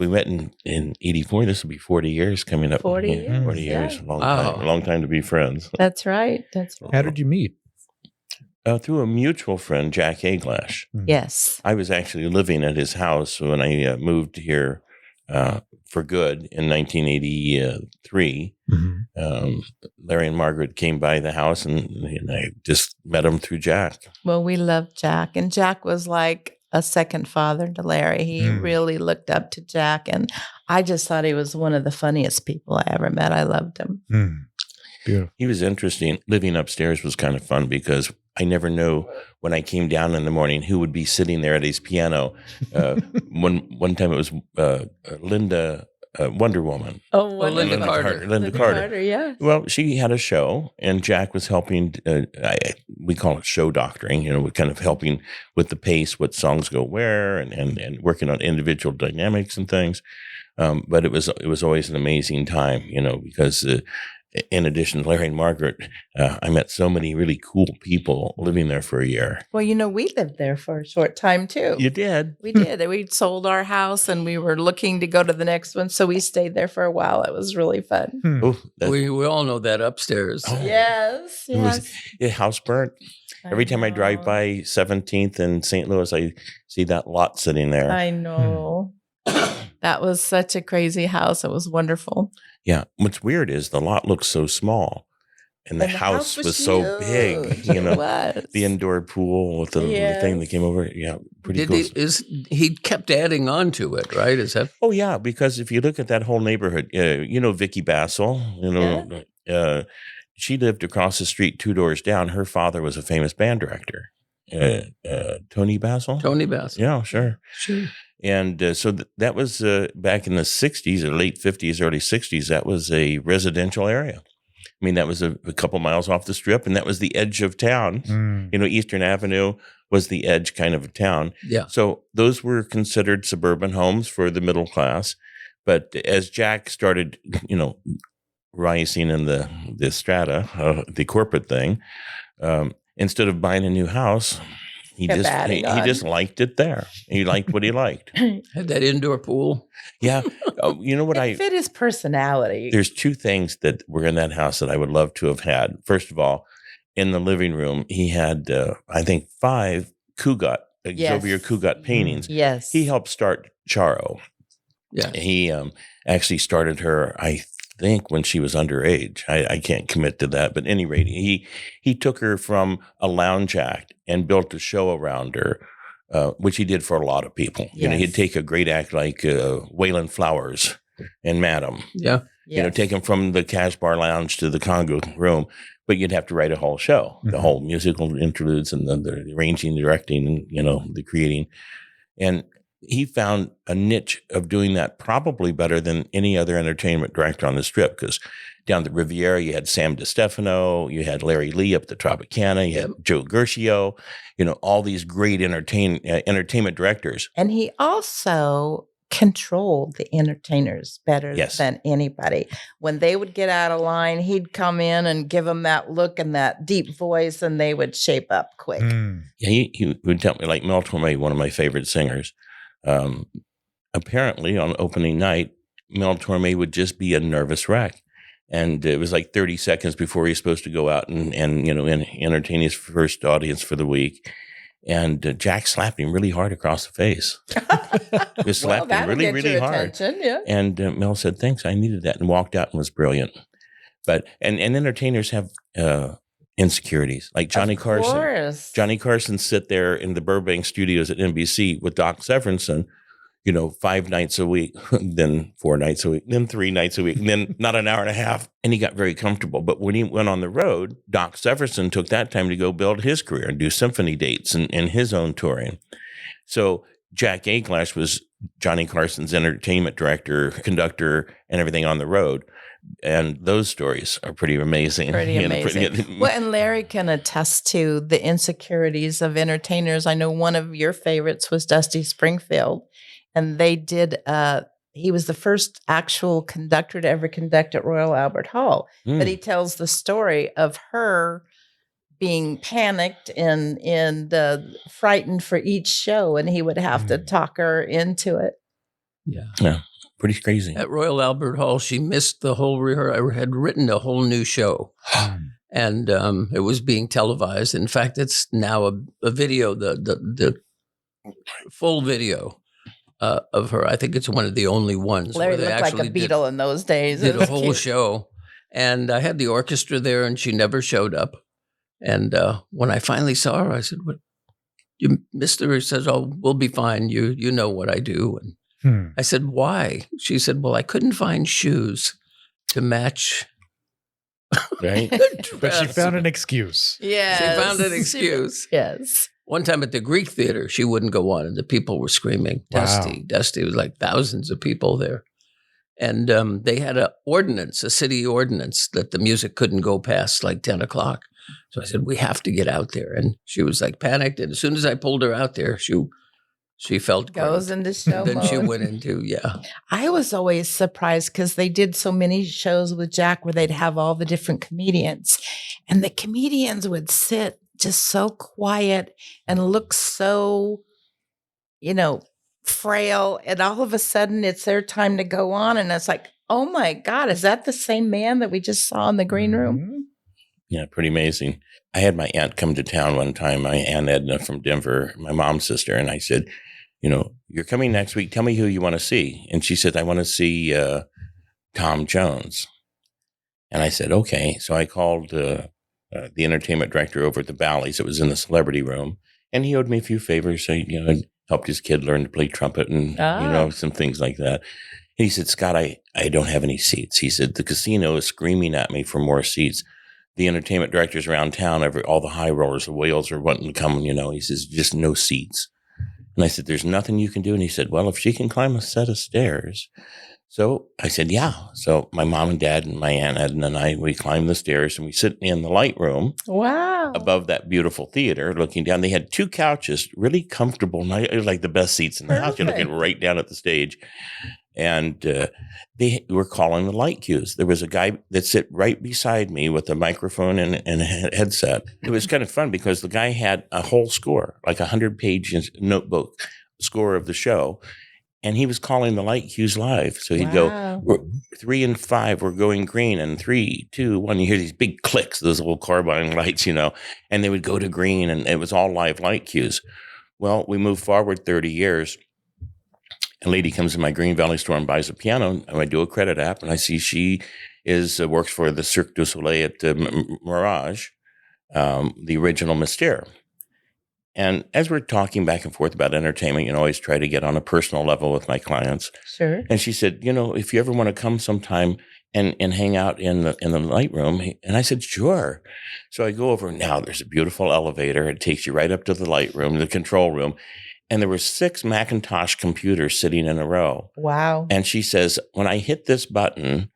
we met in 84. This will be 40 years coming up. 40 Yeah, years, 40 years. yeah. A long time to be friends. That's right. That's right. How did you meet? Through a mutual friend, Jack Aglash. Yes. I was actually living at his house when I moved here for good in 1983. Larry and Margaret came by the house, and I just met them through Jack. Well, we loved Jack, and Jack was like a second father to Larry. He really looked up to Jack, and I just thought he was one of the funniest people I ever met. I loved him. Beautiful. He was interesting. Living upstairs was kind of fun because I never knew when I came down in the morning who would be sitting there at his piano. One time it was Linda Wonder Woman. Oh, Linda Carter. Linda Carter. Yeah. Well, she had a show, and Jack was helping. We call it show doctoring. We're kind of helping with the pace, what songs go where, and working on individual dynamics and things. But it was always an amazing time, because. In addition to Larry and Margaret, I met so many really cool people living there for a year. Well, we lived there for a short time too. You did? We did. We sold our house and we were looking to go to the next one. So we stayed there for a while. It was really fun. Oh, We all know that upstairs. Oh. Yes. The house burnt. Every time I drive by 17th and St. Louis, I see that lot sitting there. I know. That was such a crazy house. It was wonderful. Yeah. What's weird is the lot looks so small and the house was so big. It was. The indoor pool with the thing that came over. Yeah. Pretty cool. He kept adding on to it, right? Is that? Oh, yeah. Because if you look at that whole neighborhood, Vicky Bassel, she lived across the street 2 doors down. Her father was a famous band director. Tony Bassel? Tony Bassel. Yeah, sure. Sure. And so that was back in the 60s or late 50s, early 60s. That was a residential area. I mean, that was a couple miles off the strip, and that was the edge of town. Eastern Avenue was the edge kind of town. Yeah. So those were considered suburban homes for the middle class. But as Jack started, rising in the strata, the corporate thing, instead of buying a new house, he just liked it there. He liked what he liked. Had that indoor pool. Yeah. It fit his personality. There's 2 things that were in that house that I would love to have had. First of all, in the living room, he had, I think, 5 Cugat, Xavier Cugat paintings. Yes. He helped start Charo. Yeah. He actually started her, I think, when she was underage. I can't commit to that, but at any rate, he took her from a lounge act and built a show around her, which he did for a lot of people. Yes. He'd take a great act like Waylon Flowers and Madam. Yeah. Take him from the Cash Bar Lounge to the Congo Room, but you'd have to write a whole show, the whole musical interludes and the arranging, the directing, and the creating. And he found a niche of doing that probably better than any other entertainment director on the strip, because down the Riviera, you had Sam DiStefano, you had Larry Lee up at the Tropicana, you had Joe Gershio, all these great entertainment directors. And he also controlled the entertainers better than anybody. When they would get out of line, he'd come in and give them that look and that deep voice, and they would shape up quick. Yeah, he would tell me, like Mel Torme, one of my favorite singers. Apparently, on opening night, Mel Torme would just be a nervous wreck. And it was like 30 seconds before he was supposed to go out and entertain his first audience for the week. And Jack slapped him really hard across the face. Just slapped him really, really hard. Yeah. And Mel said, "Thanks, I needed that," and walked out and was brilliant. But and entertainers have insecurities, like Johnny Carson. Johnny Carson sit there in the Burbank studios at NBC with Doc Severinsen, 5 nights a week, then 4 nights a week, then 3 nights a week, and then not an hour and a half. And he got very comfortable. But when he went on the road, Doc Severinsen took that time to go build his career and do symphony dates and his own touring. So Jack Aglash was Johnny Carson's entertainment director, conductor, and everything on the road. And those stories are pretty amazing. Pretty amazing. Well, and Larry can attest to the insecurities of entertainers. I know one of your favorites was Dusty Springfield. And they did, he was the first actual conductor to ever conduct at Royal Albert Hall. But he tells the story of her being panicked and frightened for each show. And he would have to talk her into it. Yeah. Pretty crazy. At Royal Albert Hall, she missed the whole rehearsal. I had written a whole new show, and it was being televised. In fact, it's now a video, the full video of her. I think it's one of the only ones. Larry where they looked like a actually Beatle in those days. did It a was whole cute. show. And I had the orchestra there, and she never showed up. And when I finally saw her, I said, "What? You missed her?" He says, "Oh, we'll be fine. You know what I do." And I said, "Why?" She said, "Well, I couldn't find shoes to match." Right? But she found an excuse. Yes. She found an excuse. Yes. One time at the Greek Theater, she wouldn't go on, and the people were screaming, Wow. "Dusty, Dusty!" It was like thousands of people there. And they had a city ordinance, that the music couldn't go past like 10 o'clock. So I said, "We have to get out there." And she was like panicked. And as soon as I pulled her out there, she felt Goes great. into show Then mode. she went into, I was always surprised because they did so many shows with Jack where they'd have all the different comedians, and the comedians would sit just so quiet and look so, frail. And all of a sudden it's their time to go on. And it's like, oh my God, is that the same man that we just saw in the green room? Mhm. Yeah, pretty amazing. I had my aunt come to town one time, my Aunt Edna from Denver, my mom's sister. And I said, "You're coming next week. Tell me who you want to see." And she said, "I want to see Tom Jones." And I said, "Okay." So I called the entertainment director over at the Bally's. It was in the celebrity room. And he owed me a few favors. So, helped his kid learn to play trumpet and, some things like that. And he said, "Scott, I don't have any seats." He said, "The casino is screaming at me for more seats. The entertainment directors around town, all the high rollers, the whales are wanting to come, He says, "Just no seats." And I said, "There's nothing you can do?" And he said, "Well, if she can climb a set of stairs." So I said, "Yeah." So my mom and dad and my Aunt Edna and I, we climbed the stairs and we sit in the light room. Wow. Above that beautiful theater, looking down. They had two couches, really comfortable. And it was like the best seats in the house. You're looking right down at the stage. And they were calling the light cues. There was a guy that sat right beside me with a microphone and a headset. It was kind of fun because the guy had a whole score, like 100-page notebook score of the show. And he was calling the light cues live. So he'd go, 3 and 5, we're going green. And 3, 2, 1, you hear these big clicks, those little carbine lights, and they would go to green. And it was all live light cues. Well, we moved forward 30 years. A lady comes in my Green Valley store and buys a piano. And I do a credit app. And I see she works for the Cirque du Soleil at Mirage, the original Mystere. And as we're talking back and forth about entertainment, I always try to get on a personal level with my clients. Sure. And she said, "If you ever want to come sometime and hang out in the light room," and I said, "Sure." So I go over. Now there's a beautiful elevator. It takes you right up to the light room, the control room. And there were 6 Macintosh computers sitting in a row. Wow. And she says, "When I hit this button,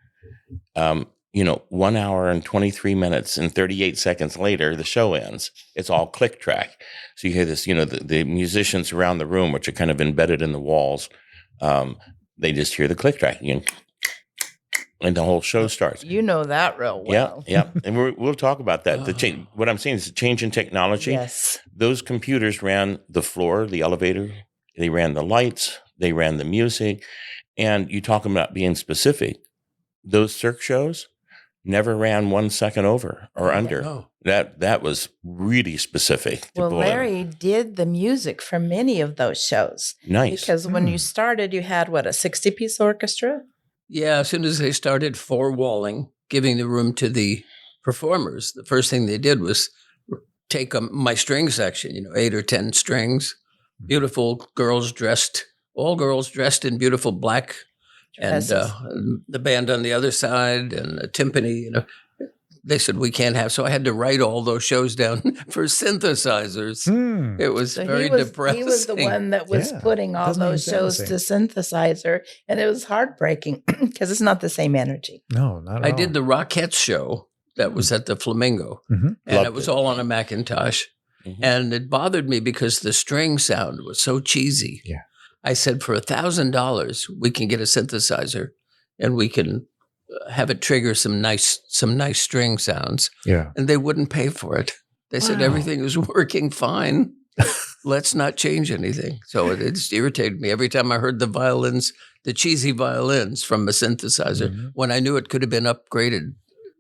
1 hour and 23 minutes and 38 seconds later, the show ends. It's all click track." So you hear this, the musicians around the room, which are kind of embedded in the walls, they just hear the click track. And the whole show starts. You know that real well. Yeah. And we'll talk about that. What I'm saying is the change in technology. Yes. Those computers ran the floor, the elevator. They ran the lights. They ran the music. And you talk about being specific. Those Cirque shows never ran 1 second over or under. No. That was really specific. Well, Larry did the music for many of those shows. Nice. Because when you started, you had, a 60-piece orchestra? Yeah, as soon as they started four-walling, giving the room to the performers, the first thing they did was take my string section, 8 or 10 strings, beautiful all girls dressed in beautiful black, and the band on the other side and a timpani, They said we can't have, so I had to write all those shows down for synthesizers. It was very depressing. He was the one that was putting all those shows to synthesizer, and it was heartbreaking because it's not the same energy. No, not at all. I did the Rockettes show that was at the Flamingo, and it was all on a Macintosh. And it bothered me because the string sound was so cheesy. Yeah. I said, for $1,000, we can get a synthesizer and we can have it trigger some nice string sounds. Yeah. And they wouldn't pay for it. They said everything was working fine. let's not change anything. So it just irritated me every time I heard the violins, the cheesy violins from a synthesizer, when I knew it could have been upgraded.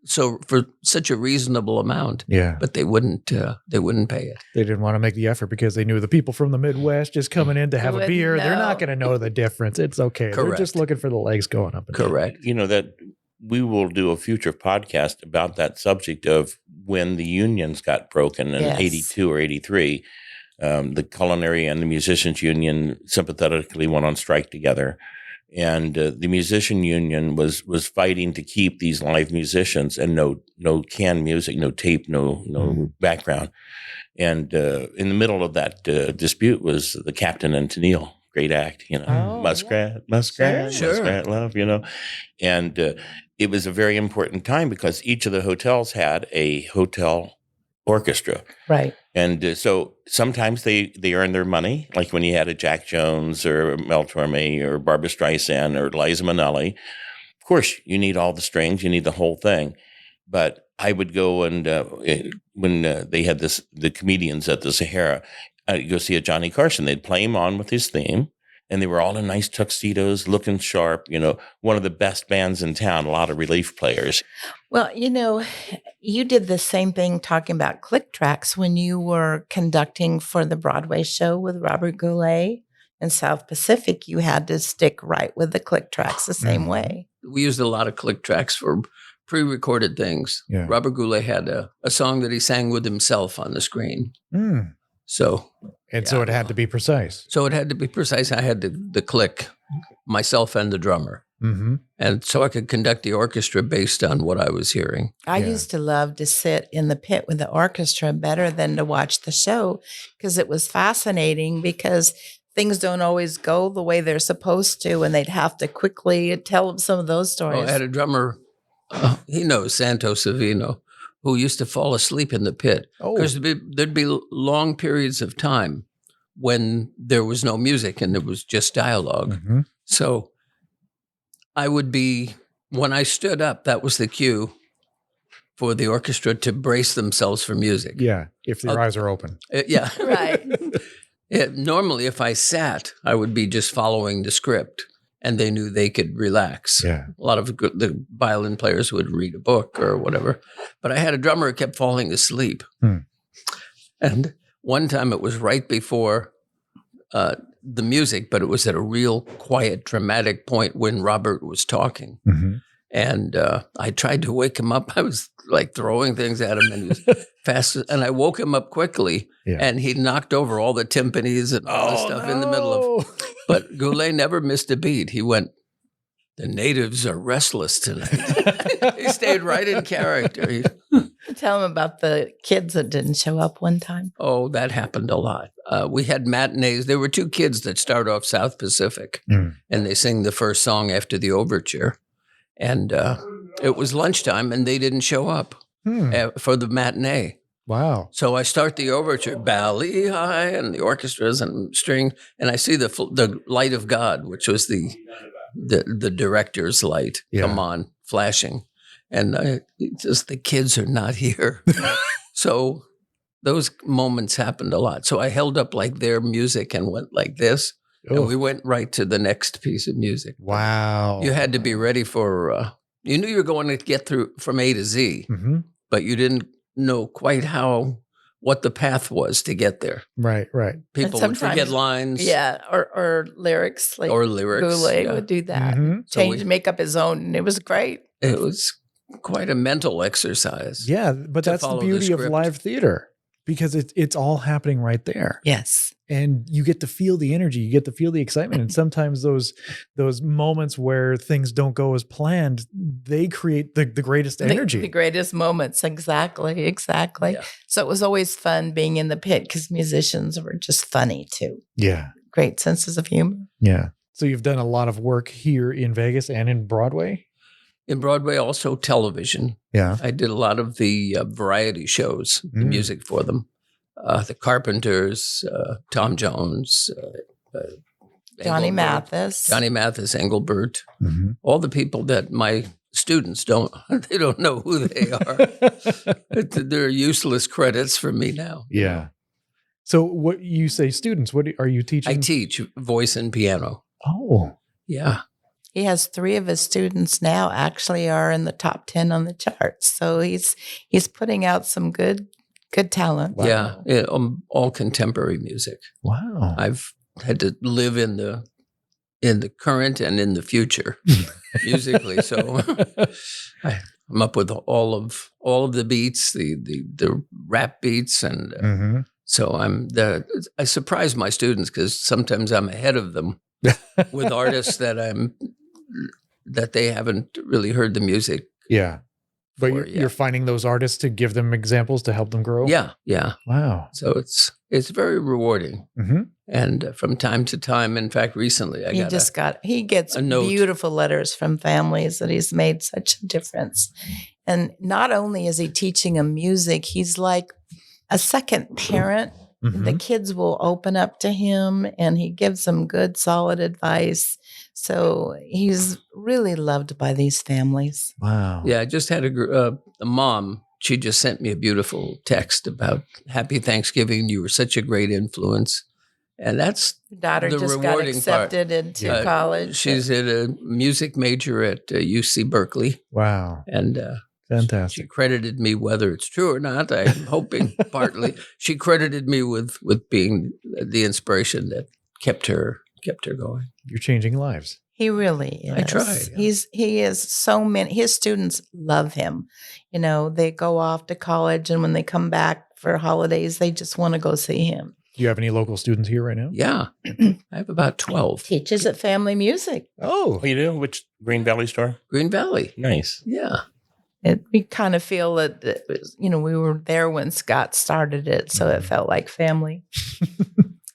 So for such a reasonable amount, but they wouldn't pay it. They didn't want to make the effort because they knew the people from the Midwest just coming in to have a beer. They're not going to know the difference. It's okay. Correct. They're just looking for the legs going up. And Correct. You know, that we will do a future podcast about that subject of when the unions got broken in 82 or 83. The culinary and the musicians union sympathetically went on strike together. And the musician union was fighting to keep these live musicians and no canned music, no tape, no background. And in the middle of that dispute was the Captain and Tennille, great act, you know, Muskrat, Love, you know. And it was a very important time because each of the hotels had a hotel orchestra. Right. And so sometimes they earn their money, like when you had a Jack Jones or Mel Torme or Barbra Streisand or Liza Minnelli. Of course, you need all the strings, you need the whole thing. But I would go and when they had the comedians at the Sahara, I'd go see a Johnny Carson. They'd play him on with his theme. And they were all in nice tuxedos, looking sharp, you know, one of the best bands in town, a lot of relief players. Well, you know, you did the same thing talking about click tracks when you were conducting for the Broadway show with Robert Goulet in South Pacific. You had to stick right with the click tracks the same way. We used a lot of click tracks for pre-recorded things. Yeah. Robert Goulet had a song that he sang with himself on the screen. So... so it had to be precise. So it had to be precise. I had the click, myself and the drummer. And so I could conduct the orchestra based on what I was hearing. I used to love to sit in the pit with the orchestra better than to watch the show because it was fascinating because things don't always go the way they're supposed to and they'd have to quickly tell some of those stories. I had a drummer, he knows, Santo Savino, who used to fall asleep in the pit. Because there'd be long periods of time when there was no music and there was just dialogue. So I would be, when I stood up, that was the cue for the orchestra to brace themselves for music. Yeah, if their eyes are open. Yeah. Right. Normally, if I sat, I would be just following the script. And they knew they could relax. Yeah. A lot of the violin players would read a book or whatever. But I had a drummer who kept falling asleep. And one time it was right before the music, but it was at a real quiet, dramatic point when Robert was talking. And I tried to wake him up. I was like throwing things at him and he was fast. And I woke him up quickly and he knocked over all the timpanis and all the stuff in the middle of. But Goulet never missed a beat. He went, the natives are restless tonight. He stayed right in character. Tell him about the kids that didn't show up one time. Oh, that happened a lot. We had matinees. There were two kids that start off South Pacific and they sing the first song after the overture. And it was lunchtime and they didn't show up for the matinee. Wow. So I start the overture, Bally High, and the orchestras and string, and I see the light of God, which was the director's light, come on, flashing. And just the kids are not here. So those moments happened a lot. So I held up like their music and went like this. And we went right to the next piece of music. Wow. You had to be ready for, you knew you were going to get through from A to Z, but you didn't know quite what the path was to get there. Right. People would forget lines. Yeah, or lyrics. Like or lyrics. Goulet would do that. Make up his own, and it was great. It was quite a mental exercise. Yeah, but that's the beauty of live theater because it's all happening right there. Yes. And you get to feel the energy, you get to feel the excitement. And sometimes those moments where things don't go as planned, they create the greatest energy. The greatest moments. Exactly. Yeah. So it was always fun being in the pit because musicians were just funny too. Yeah. Great senses of humor. Yeah. So you've done a lot of work here in Vegas and in Broadway? In Broadway, also television. Yeah. I did a lot of the variety shows, the music for them. The Carpenters, Tom Jones, Johnny Mathis, Engelbert, all the people that my students don't know who they are. They're useless credits for me now. Yeah. So what you say, students, what are you teaching? I teach voice and piano. Oh, Yeah. He has 3 of his students now actually are in the top 10 on the charts. So he's putting out some good talent. Wow. Yeah. All contemporary music. Wow. I've had to live in the current and in the future musically. So I'm up with all of the beats, the rap beats, and Mm-hmm. so I surprise my students because sometimes I'm ahead of them with artists that they haven't really heard the music. Yeah. But for you're yet. finding those artists to give them examples to help them grow? Yeah, yeah. Wow. So it's very rewarding. Mm-hmm. And from time to time, in fact, recently He gets a note. beautiful letters from families that he's made such a difference. And not only is he teaching them music, he's like a second parent. Mm-hmm. The kids will open up to him and he gives them good, solid advice. So he's really loved by these families. Wow. Yeah, I just had a mom. She just sent me a beautiful text about Happy Thanksgiving. You were such a great influence. And that's Your daughter the just got rewarding part. accepted into college. She's at a music major at UC Berkeley. Wow. And she Fantastic. credited me, whether it's true or not, I'm hoping partly, she credited me with being the inspiration that kept her going. You're changing lives. He really is. I try, yeah. He is so many. His students love him. You know, they go off to college, and when they come back for holidays, they just want to go see him. Do you have any local students here right now? Yeah, I have about 12. Teaches at Family Music. Oh, Oh, you do? Which Green Valley store? Green Valley. Nice. Yeah. We kind of feel that it was, we were there when Scott started it, so it felt like family.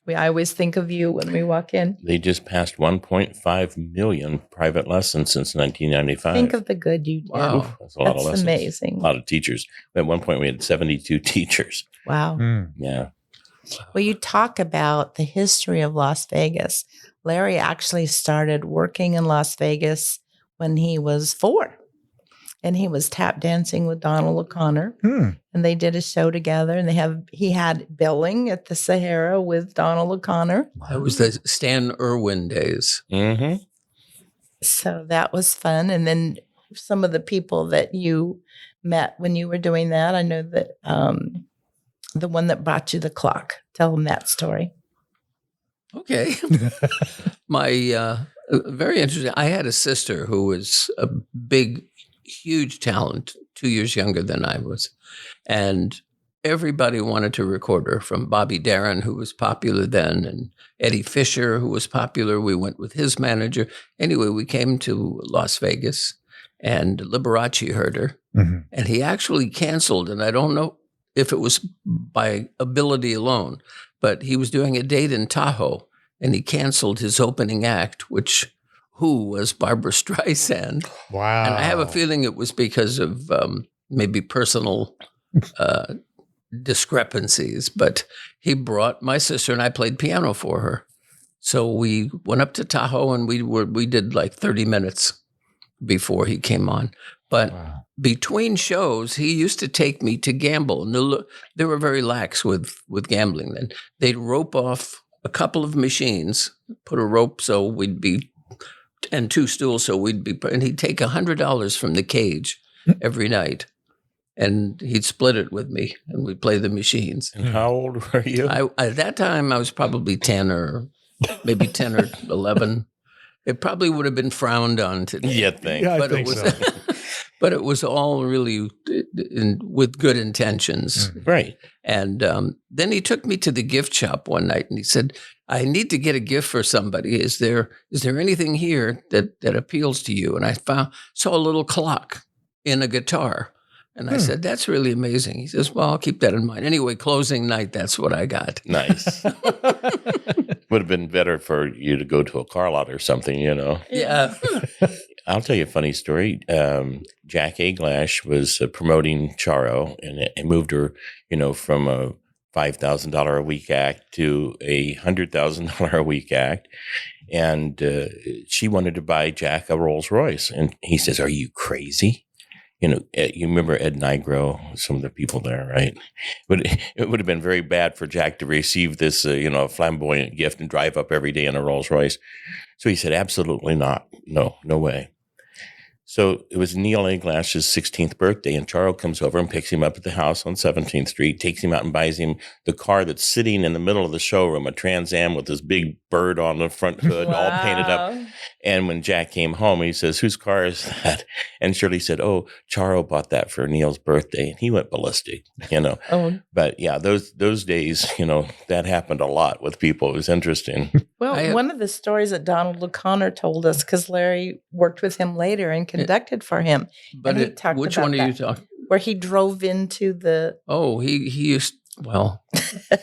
I always think of you when we walk in. They just passed 1.5 million private lessons since 1995. Think of the good you did. Wow. That's a lot of That's lessons. amazing. A lot of teachers. At one point, we had 72 teachers. Wow. Mm. Yeah. Well, you talk about the history of Las Vegas. Larry actually started working in Las Vegas when he was 4. And he was tap dancing with Donald O'Connor. Hmm. And they did a show together. And he had billing at the Sahara with Donald O'Connor. That was the Stan Irwin days. Mm-hmm. So that was fun. And then some of the people that you met when you were doing that, I know that the one that brought you the clock. Tell them that story. Okay. My very interesting. I had a sister who was a big, huge talent, 2 years younger than I was. And everybody wanted to record her, from Bobby Darin, who was popular then, and Eddie Fisher, who was popular. We went with his manager. Anyway, we came to Las Vegas, and Liberace heard her. Mm-hmm. And he actually canceled, and I don't know if it was by ability alone, but he was doing a date in Tahoe, and he canceled his opening act, who was Barbra Streisand. Wow. And I have a feeling it was because of maybe personal discrepancies, but he brought my sister and I played piano for her. So we went up to Tahoe and we did like 30 minutes before he came on. But between shows, he used to take me to gamble. And they were very lax with gambling then. They'd rope off a couple of machines, put a rope so we'd be, and 2 stools so we'd be, and he'd take $100 from the cage every night. And he'd split it with me, and we'd play the machines. And how old were you? At that time, I was probably 10 or maybe 10 or 11. It probably would have been frowned on today. You think. Yeah, I But think it was, so. but it was all really with good intentions. Right. And then he took me to the gift shop one night, and he said, "I need to get a gift for somebody. Is there anything here that appeals to you?" And I saw a little clock in a guitar. And I said, "That's really amazing." He says, "Well, I'll keep that in mind." Anyway, closing night, that's what I got. Nice. Would have been better for you to go to a car lot or something, Yeah. I'll tell you a funny story. Jack Aglash was promoting Charo, and it moved her, from a $5,000 a week act to a $100,000 a week act. And she wanted to buy Jack a Rolls Royce. And he says, "Are you crazy? You remember Ed Nigro, some of the people there, right? But it would have been very bad for Jack to receive this, flamboyant gift and drive up every day in a Rolls Royce. So he said, absolutely not. No way. So it was Neil A. Glash's 16th birthday, and Charo comes over and picks him up at the house on 17th Street, takes him out and buys him the car that's sitting in the middle of the showroom, a Trans Am with this big bird on the front hood, all painted up. And when Jack came home, he says, whose car is that? And Shirley said, oh, Charo bought that for Neil's birthday. And he went ballistic, Oh. But yeah, those days, that happened a lot with people. It was interesting. Well, one of the stories that Donald O'Connor told us, because Larry worked with him later and conducted for him. But and he talked which about one are that, you talking? Where he drove into the... Oh, he used,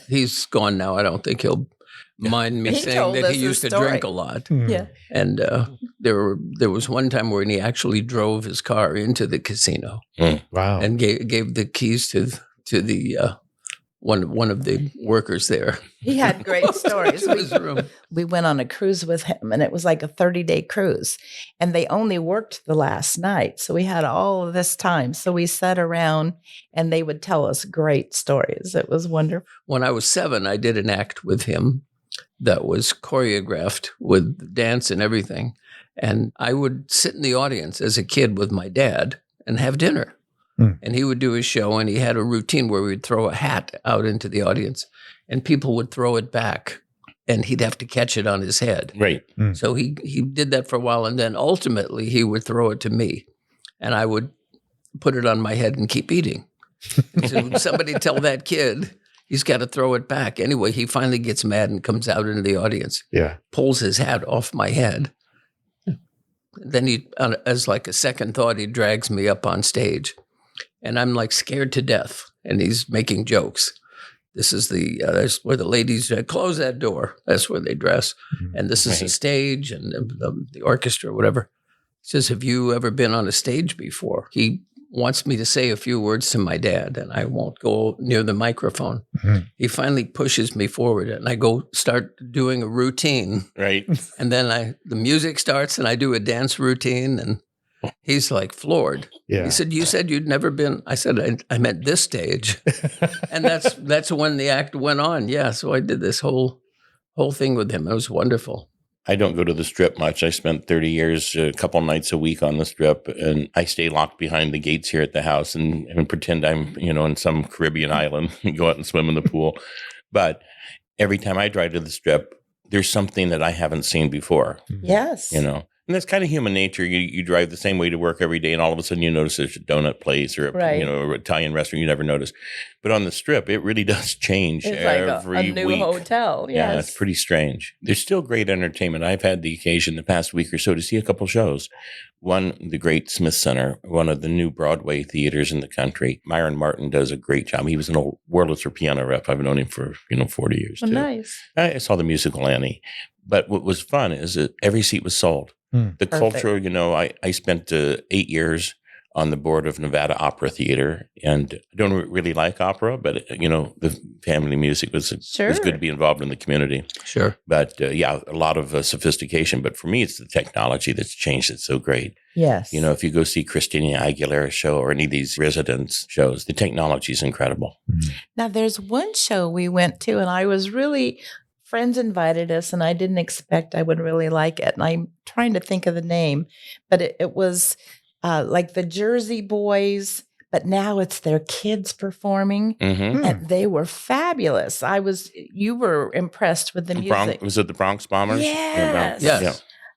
he's gone now. I don't think he'll mind me saying that he used to drink a lot. Yeah. And there was one time when he actually drove his car into the casino. Wow. And gave the keys to the one of the workers there. He had great stories. His room. We went on a cruise with him, and it was like a 30-day cruise. And they only worked the last night. So we had all of this time. So we sat around, and they would tell us great stories. It was wonderful. When I was 7, I did an act with him that was choreographed with dance and everything. And I would sit in the audience as a kid with my dad and have dinner. And he would do his show, and he had a routine where we'd throw a hat out into the audience, and people would throw it back, and he'd have to catch it on his head. Right. So he did that for a while, and then ultimately he would throw it to me, and I would put it on my head and keep eating. And so somebody tell that kid he's got to throw it back. Anyway, he finally gets mad and comes out into the audience. Yeah. Pulls his hat off my head. Then he, as like a second thought, he drags me up on stage. And I'm like scared to death, and he's making jokes. This is that's where the ladies close that door. That's where they dress. And this is a stage, and the orchestra, whatever. He says, have you ever been on a stage before? He wants me to say a few words to my dad, and I won't go near the microphone. He finally pushes me forward, and I go start doing a routine. Right. And then the music starts, and I do a dance routine, and he's like floored. Yeah. He said, you said you'd never been. I said, I meant this stage. And that's when the act went on. Yeah. So I did this whole thing with him. It was wonderful. I don't go to the Strip much. I spent 30 years, a couple nights a week on the Strip, and I stay locked behind the gates here at the house and pretend I'm, in some Caribbean island and go out and swim in the pool. But every time I drive to the Strip, there's something that I haven't seen before. Yes. And that's kind of human nature. You drive the same way to work every day, and all of a sudden you notice there's a donut place or an Italian restaurant you never noticed. But on the Strip, it really does change It's every like a new week. hotel. Yes. Yeah, it's pretty strange. There's still great entertainment. I've had the occasion the past week or so to see a couple shows. One, the great Smith Center, one of the new Broadway theaters in the country. Myron Martin does a great job. He was an old Wurlitzer piano rep. I've known him for 40 years too. Nice. I saw the musical Annie. But what was fun is that every seat was sold. The culture, I spent 8 years on the board of Nevada Opera Theater, and I don't really like opera, but the family music was good to be involved in the community. Sure. But a lot of sophistication. But for me, it's the technology that's changed it so great. Yes. If you go see Christina Aguilera's show or any of these residence shows, the technology is incredible. Now, there's one show we went to, and I was really... Friends invited us, and I didn't expect I would really like it. And I'm trying to think of the name, but it was like the Jersey Boys, but now it's their kids performing, and they were fabulous. You were impressed with the music. Was it the Bronx Bombers? Yes. Yes. Yeah.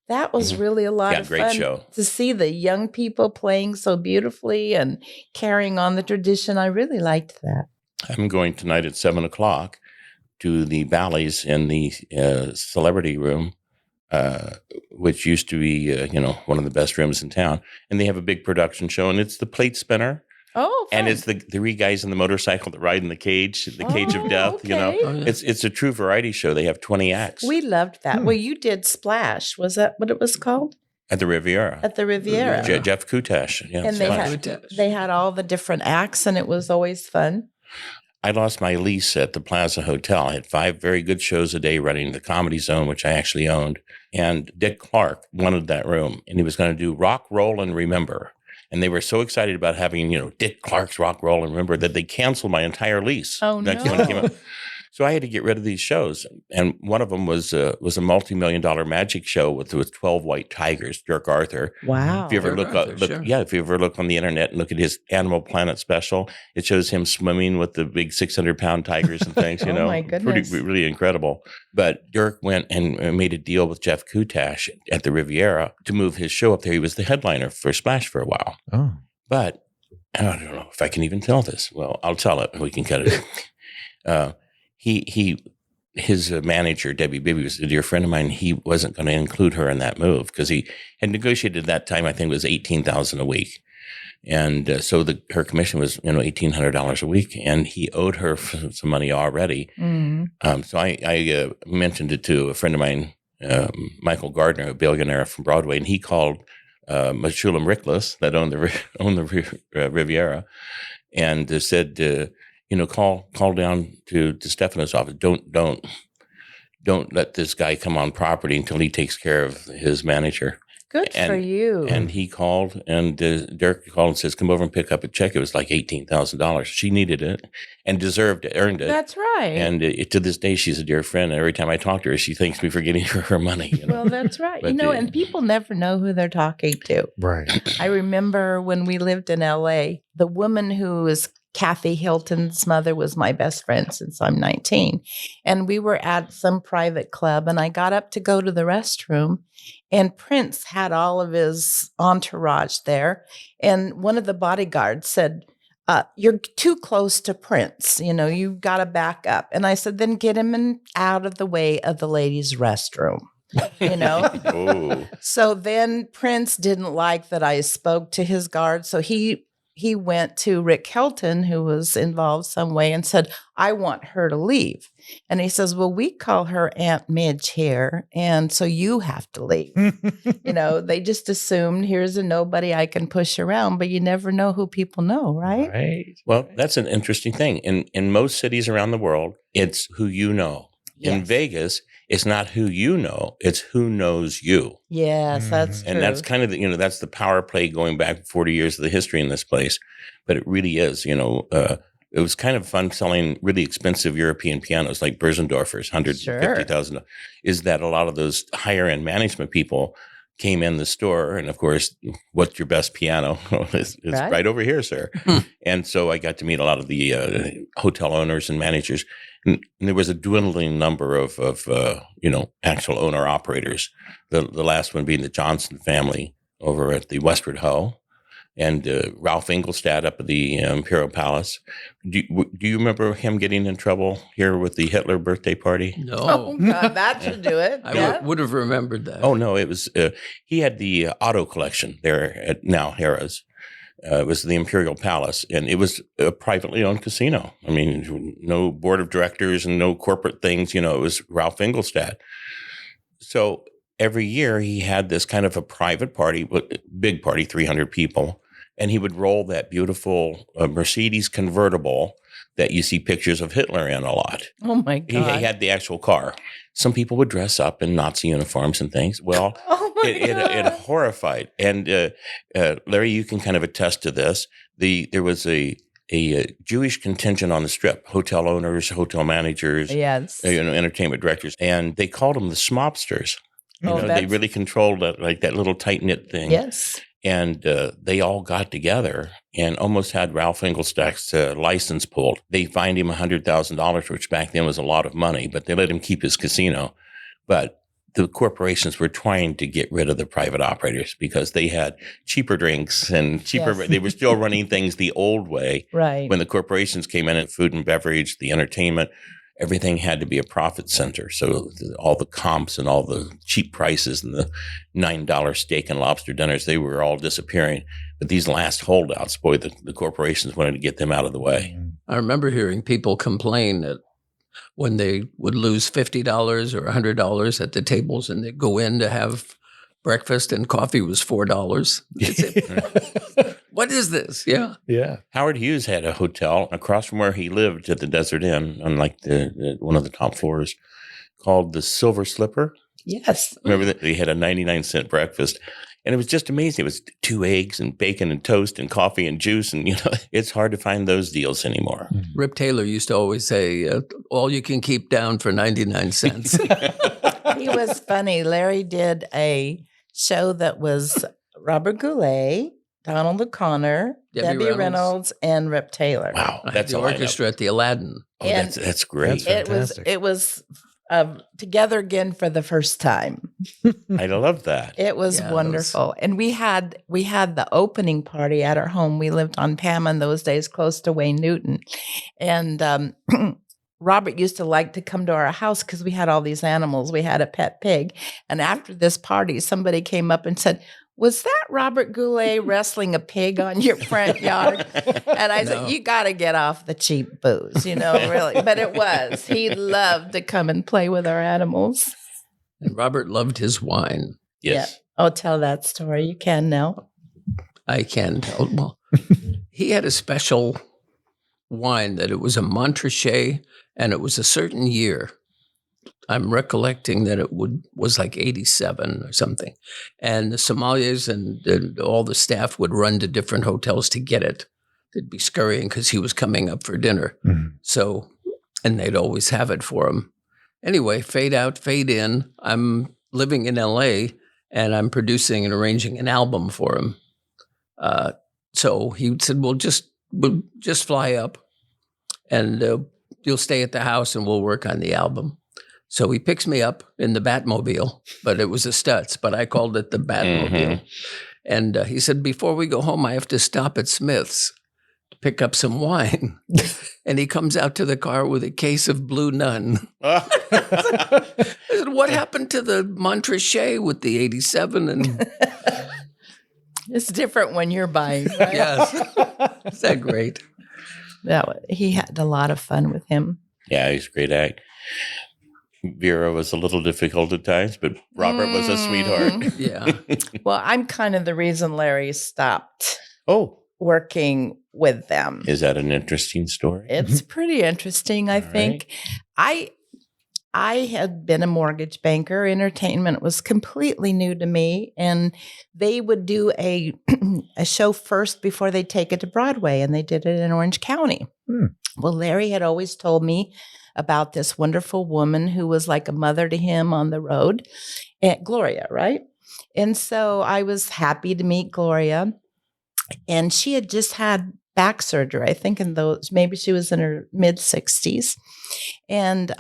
That was really a lot of great fun show. to see the young people playing so beautifully and carrying on the tradition. I really liked that. I'm going tonight at 7:00 to the Bally's in the Celebrity Room, which used to be, one of the best rooms in town. And they have a big production show, and it's the Plate Spinner. Oh, fun. And it's the three guys in the motorcycle that ride in the cage of death. Okay. Oh, yeah. It's a true variety show. They have 20 acts We loved that. Well, you did Splash. Was that what it was called? at the Riviera. At the Riviera. Jeff Kutash. Yeah, And they had all the different acts, and it was always fun. I lost my lease at the Plaza Hotel. I had 5 very good shows a day running the Comedy Zone, which I actually owned. And Dick Clark wanted that room, and he was going to do Rock, Roll, and Remember. And they were so excited about having, Dick Clark's Rock, Roll, and Remember that they canceled my entire lease. Oh, When it came out. So I had to get rid of these shows, and one of them was a multi-million-dollar magic show with 12 white tigers. Dirk Arthur. Wow! If you ever if you ever look on the internet and look at his Animal Planet special, it shows him swimming with the big 600-pound tigers and things. Oh my goodness! Really incredible. But Dirk went and made a deal with Jeff Kutash at the Riviera to move his show up there. He was the headliner for Splash for a while. Oh, but I don't know if I can even tell this. Well, I'll tell it. We can cut it. His manager, Debbie Bibby, was a dear friend of mine. He wasn't going to include her in that move because he had negotiated at that time, I think it was $18,000 a week. And so her commission was, $1,800 a week, and he owed her some money already. Mm-hmm. So I mentioned it to a friend of mine, Michael Gardner, a billionaire from Broadway, and he called Meshulam Riklis, that owned the Riviera, and said, call down to Stefano's office. Don't let this guy come on property until he takes care of his manager. Good for you. And he called, and Dirk called and says, come over and pick up a check. It was like $18,000. She needed it and deserved it, earned it. That's right. And to this day, she's a dear friend. And every time I talk to her, she thanks me for getting her money. Well, that's right. But, and people never know who they're talking to. Right. I remember when we lived in L.A., the woman who was Kathy Hilton's mother was my best friend since I'm 19. And we were at some private club, and I got up to go to the restroom, and Prince had all of his entourage there. And one of the bodyguards said, you're too close to Prince. You've got to back up. And I said, then get him out of the way of the ladies' restroom. Oh. So then Prince didn't like that I spoke to his guard. So he went to Rick Hilton, who was involved some way, and said, I want her to leave. And he says, well, we call her Aunt Midge here, and so you have to leave. They just assumed here's a nobody I can push around, but you never know who people know, right? Right. Well, that's an interesting thing. In most cities around the world, it's who you know. Yes. In Vegas, it's not who you know, it's who knows you. Yes, that's true. And that's kind of that's the power play going back 40 years of the history in this place. But it really is, it was kind of fun selling really expensive European pianos like Bösendorfer's, $150,000. Is that a lot of those higher end management people came in the store, and of course, what's your best piano? It's right over here, sir. And so I got to meet a lot of the hotel owners and managers. And there was a dwindling number of actual owner operators. The last one being the Johnson family over at the Westward Ho, and Ralph Engelstad up at the Imperial Palace. Do you remember him getting in trouble here with the Hitler birthday party? No. Oh, God, that should do it. I would have remembered that. Oh, no, it was he had the auto collection there at now Harrah's. It was the Imperial Palace, and it was a privately owned casino. I mean, no board of directors and no corporate things. It was Ralph Engelstad. So every year he had this kind of a private party, big party, 300 people, and he would roll that beautiful Mercedes convertible that you see pictures of Hitler in a lot. Oh, my God. He had the actual car. Some people would dress up in Nazi uniforms and things. Well, it horrified. And Larry, you can kind of attest to this. There was a Jewish contingent on the Strip, hotel owners, hotel managers, yes, entertainment directors, and they called them the Smobsters. They really controlled that little tight-knit thing. Yes. And they all got together and almost had Ralph Engelstad's license pulled. They fined him $100,000, which back then was a lot of money, but they let him keep his casino. But the corporations were trying to get rid of the private operators because they had cheaper drinks and cheaper. Yes. They were still running things the old way. Right. When the corporations came in at food and beverage, the entertainment, everything had to be a profit center. So all the comps and all the cheap prices and the $9 steak and lobster dinners, they were all disappearing. But these last holdouts, boy, the corporations wanted to get them out of the way. I remember hearing people complain that when they would lose $50 or $100 at the tables and they'd go in to have breakfast and coffee was $4. What is this? Yeah. Yeah. Howard Hughes had a hotel across from where he lived at the Desert Inn on like one of the top floors called the Silver Slipper. Yes. Remember that they had a 99-cent breakfast. And it was just amazing. It was 2 eggs and bacon and toast and coffee and juice. And, it's hard to find those deals anymore. Rip Taylor used to always say, all you can keep down for 99 cents. He was funny. Larry did a show that was Robert Goulet, Donald O'Connor, Debbie Reynolds, and Rip Taylor. Wow. That's the orchestra at the Aladdin. Oh, that's great. It was together again for the first time. I love that. It was wonderful. And we had the opening party at our home. We lived on Pam in those days, close to Wayne Newton. And Robert used to like to come to our house because we had all these animals. We had a pet pig. And after this party, somebody came up and said, was that Robert Goulet wrestling a pig on your front yard? And I said, you got to get off the cheap booze, really. But it was. He loved to come and play with our animals. And Robert loved his wine. Yes. Yeah. Oh, tell that story. You can now. I can tell. Well, he had a special wine that it was a Montrachet, and it was a certain year. I'm recollecting that it was like 87 or something. And the sommeliers and all the staff would run to different hotels to get it. They'd be scurrying because he was coming up for dinner. Mm-hmm. So, and they'd always have it for him. Anyway, fade out, fade in. I'm living in LA and I'm producing and arranging an album for him. So he said, we'll just fly up and you'll stay at the house and we'll work on the album. So he picks me up in the Batmobile, but it was a Stutz, but I called it the Batmobile. Mm-hmm. And he said, before we go home, I have to stop at Smith's to pick up some wine. And he comes out to the car with a case of Blue Nun. I said, what happened to the Montrachet with the 87? And it's different when you're buying, right? Yes. Is that great? He had a lot of fun with him. Yeah, he's a great act. Vera was a little difficult at times, but Robert was a sweetheart. Yeah. Well, I'm kind of the reason Larry stopped working with them. Is that an interesting story? It's pretty interesting, I think. Right. I had been a mortgage banker. Entertainment was completely new to me. And they would do a show first before they take it to Broadway. And they did it in Orange County. Well, Larry had always told me about this wonderful woman who was like a mother to him on the road, Gloria, right? And so I was happy to meet Gloria. And she had just had back surgery, I think maybe she was in her mid-60s. And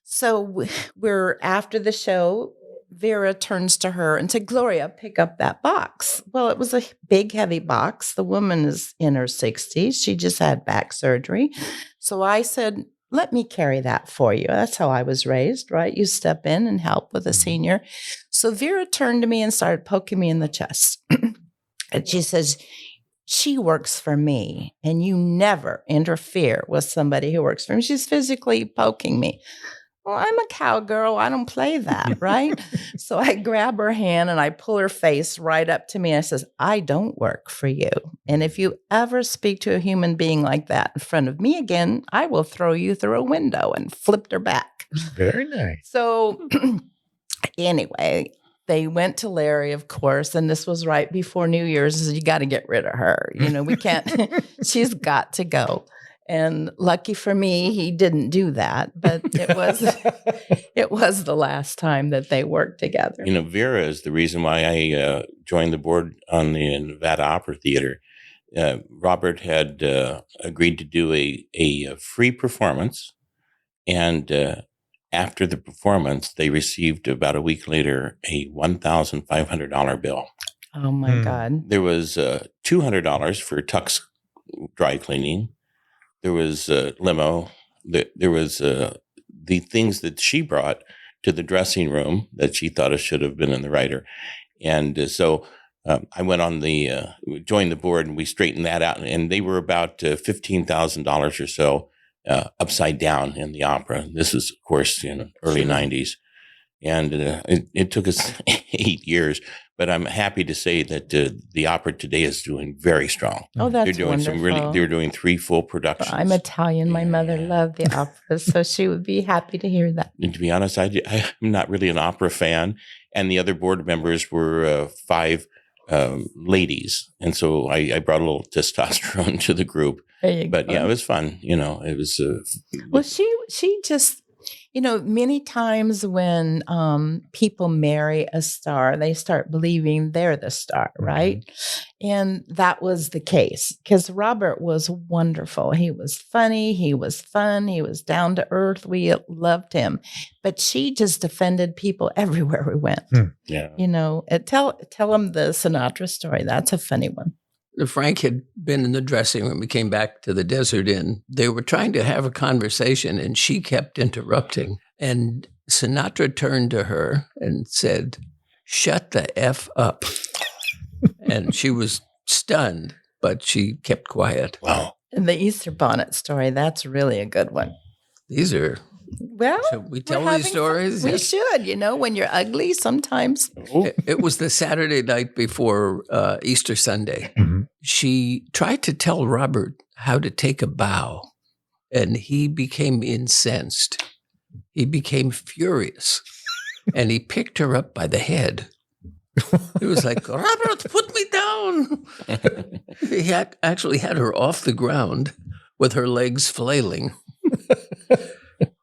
so we're after the show, Vera turns to her and said, Gloria, pick up that box. Well, it was a big, heavy box. The woman is in her 60s. She just had back surgery. So I said, let me carry that for you. That's how I was raised, right? You step in and help with a senior. So Vera turned to me and started poking me in the chest. And she says, she works for me, and you never interfere with somebody who works for me. She's physically poking me. Well, I'm a cowgirl. I don't play that, right? So I grab her hand and I pull her face right up to me. And I says, I don't work for you. And if you ever speak to a human being like that in front of me again, I will throw you through a window, and flipped her back. Very nice. So anyway, they went to Larry, of course, and this was right before New Year's. So you got to get rid of her. We can't, she's got to go. And lucky for me, he didn't do that, but it was the last time that they worked together. Vera is the reason why I joined the board on the Nevada Opera Theater. Robert had agreed to do a free performance, and after the performance, they received about a week later a $1,500 bill. Oh my God! There was $200 for Tuck's dry cleaning. There was a limo. There was the things that she brought to the dressing room that she thought it should have been in the writer. And so I went on joined the board, and we straightened that out. And they were about $15,000 or so upside down in the opera. This is, of course, early 90s. And it took us 8 years. But I'm happy to say that the opera today is doing very strong. Oh, that's They're doing wonderful. They're doing 3 full productions. I'm Italian. My mother loved the opera, so she would be happy to hear that. And to be honest, I'm not really an opera fan. And the other board members were 5 ladies. And so I brought a little testosterone to the group. But yeah, it was fun. It was. Well, she just, many times when people marry a star, they start believing they're the star, right? And that was the case because Robert was wonderful. He was funny. He was fun. He was down to earth. We loved him. But she just offended people everywhere we went. Yeah. Tell them the Sinatra story. That's a funny one. Frank had been in the dressing room. We came back to the Desert Inn. They were trying to have a conversation, and she kept interrupting. And Sinatra turned to her and said, "Shut the F up." And she was stunned, but she kept quiet. Wow. And the Easter bonnet story, that's really a good one. These are... Well, should we tell these stories? We should. When you're ugly, sometimes. It was the Saturday night before Easter Sunday. She tried to tell Robert how to take a bow, and he became incensed. He became furious, and he picked her up by the head. It was like, "Robert, put me down." He actually had her off the ground with her legs flailing.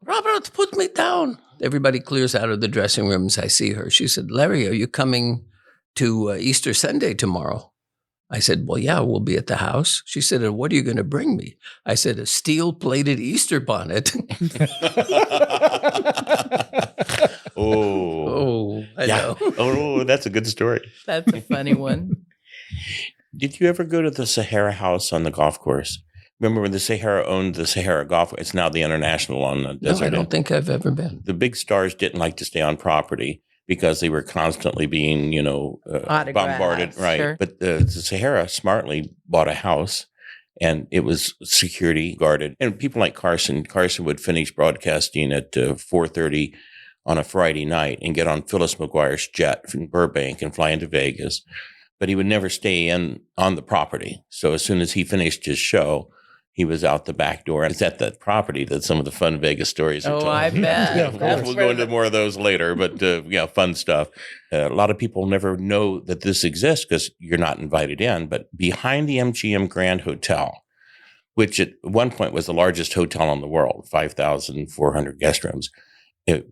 "Robert, put me down." Everybody clears out of the dressing rooms. I see her. She said, "Larry, are you coming to Easter Sunday tomorrow?" I said, "Well, yeah, we'll be at the house." She said, "And what are you going to bring me?" I said, "A steel-plated Easter bonnet." I know. Oh, that's a good story. That's a funny one. Did you ever go to the Sahara House on the golf course? Remember when the Sahara owned the Sahara Golf? It's now the International on the Desert. No, I don't think I've ever been. The big stars didn't like to stay on property because they were constantly being, bombarded. Right. Sure. But the Sahara smartly bought a house, and it was security guarded. And people like Carson would finish broadcasting at 4:30 on a Friday night and get on Phyllis McGuire's jet from Burbank and fly into Vegas. But he would never stay on the property. So as soon as he finished his show, he was out the back door. And it's at that property that some of the fun Vegas stories are told. Oh, I bet. We'll go into more of those later, but fun stuff. A lot of people never know that this exists because you're not invited in. But behind the MGM Grand Hotel, which at one point was the largest hotel in the world, 5,400 guest rooms,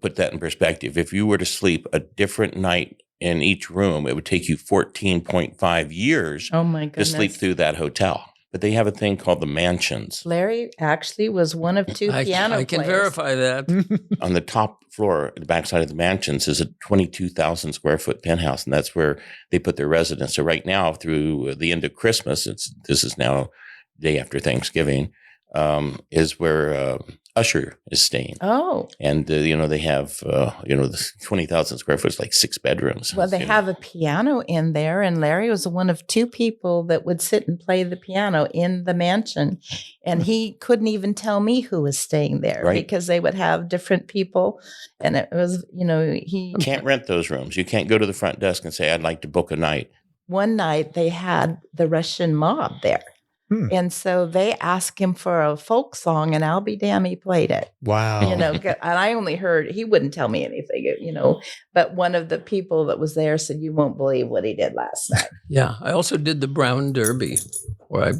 put that in perspective. If you were to sleep a different night in each room, it would take you 14.5 years to sleep through that hotel. But they have a thing called the mansions. Larry actually was one of 2 piano players. I can verify that. On the top floor, the backside of the mansions, is a 22,000 square foot penthouse, and that's where they put their residents. So right now, through the end of Christmas, this is now day after Thanksgiving, is where Usher is staying. Oh. And, they have, the 20,000 square foot is like 6 bedrooms. Well, they have a piano in there, and Larry was one of 2 people that would sit and play the piano in the mansion. And he couldn't even tell me who was staying there because they would have different people. And it was, he can't rent those rooms. You can't go to the front desk and say, "I'd like to book a night." One night they had the Russian mob there. And so they asked him for a folk song, and I'll be damned, he played it. Wow. And I only heard, he wouldn't tell me anything, but one of the people that was there said, "You won't believe what he did last night." Yeah. I also did the Brown Derby where I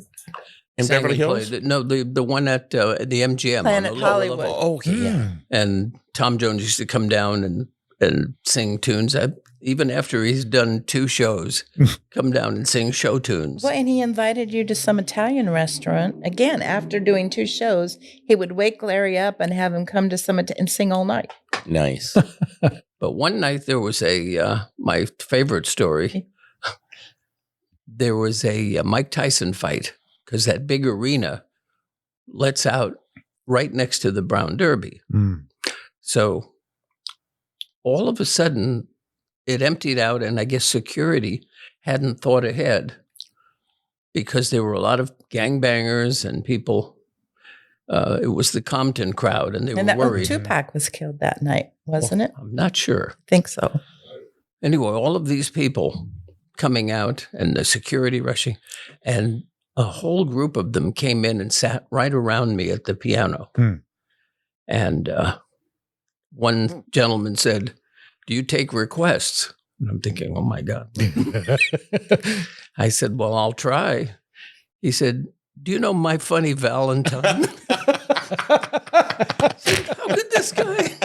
in Beverly Hills? No, the one at the MGM. Planet Hollywood. Oh, okay. Yeah. And Tom Jones used to come down and sing tunes. Even after he's done 2 shows, come down and sing show tunes. Well, and he invited you to some Italian restaurant. Again, after doing 2 shows, he would wake Larry up and have him come to some and sing all night. Nice. But one night there was my favorite story. There was a Mike Tyson fight because that big arena lets out right next to the Brown Derby. So all of a sudden, it emptied out, and I guess security hadn't thought ahead because there were a lot of gangbangers and people. It was the Compton crowd, and they were worried. And Tupac was killed that night, wasn't it? I'm not sure. I think so. Anyway, all of these people coming out and the security rushing, and a whole group of them came in and sat right around me at the piano. And one gentleman said, do you take requests? And I'm thinking, oh my God. I said, well, I'll try. He said, do you know My Funny Valentine? How could this guy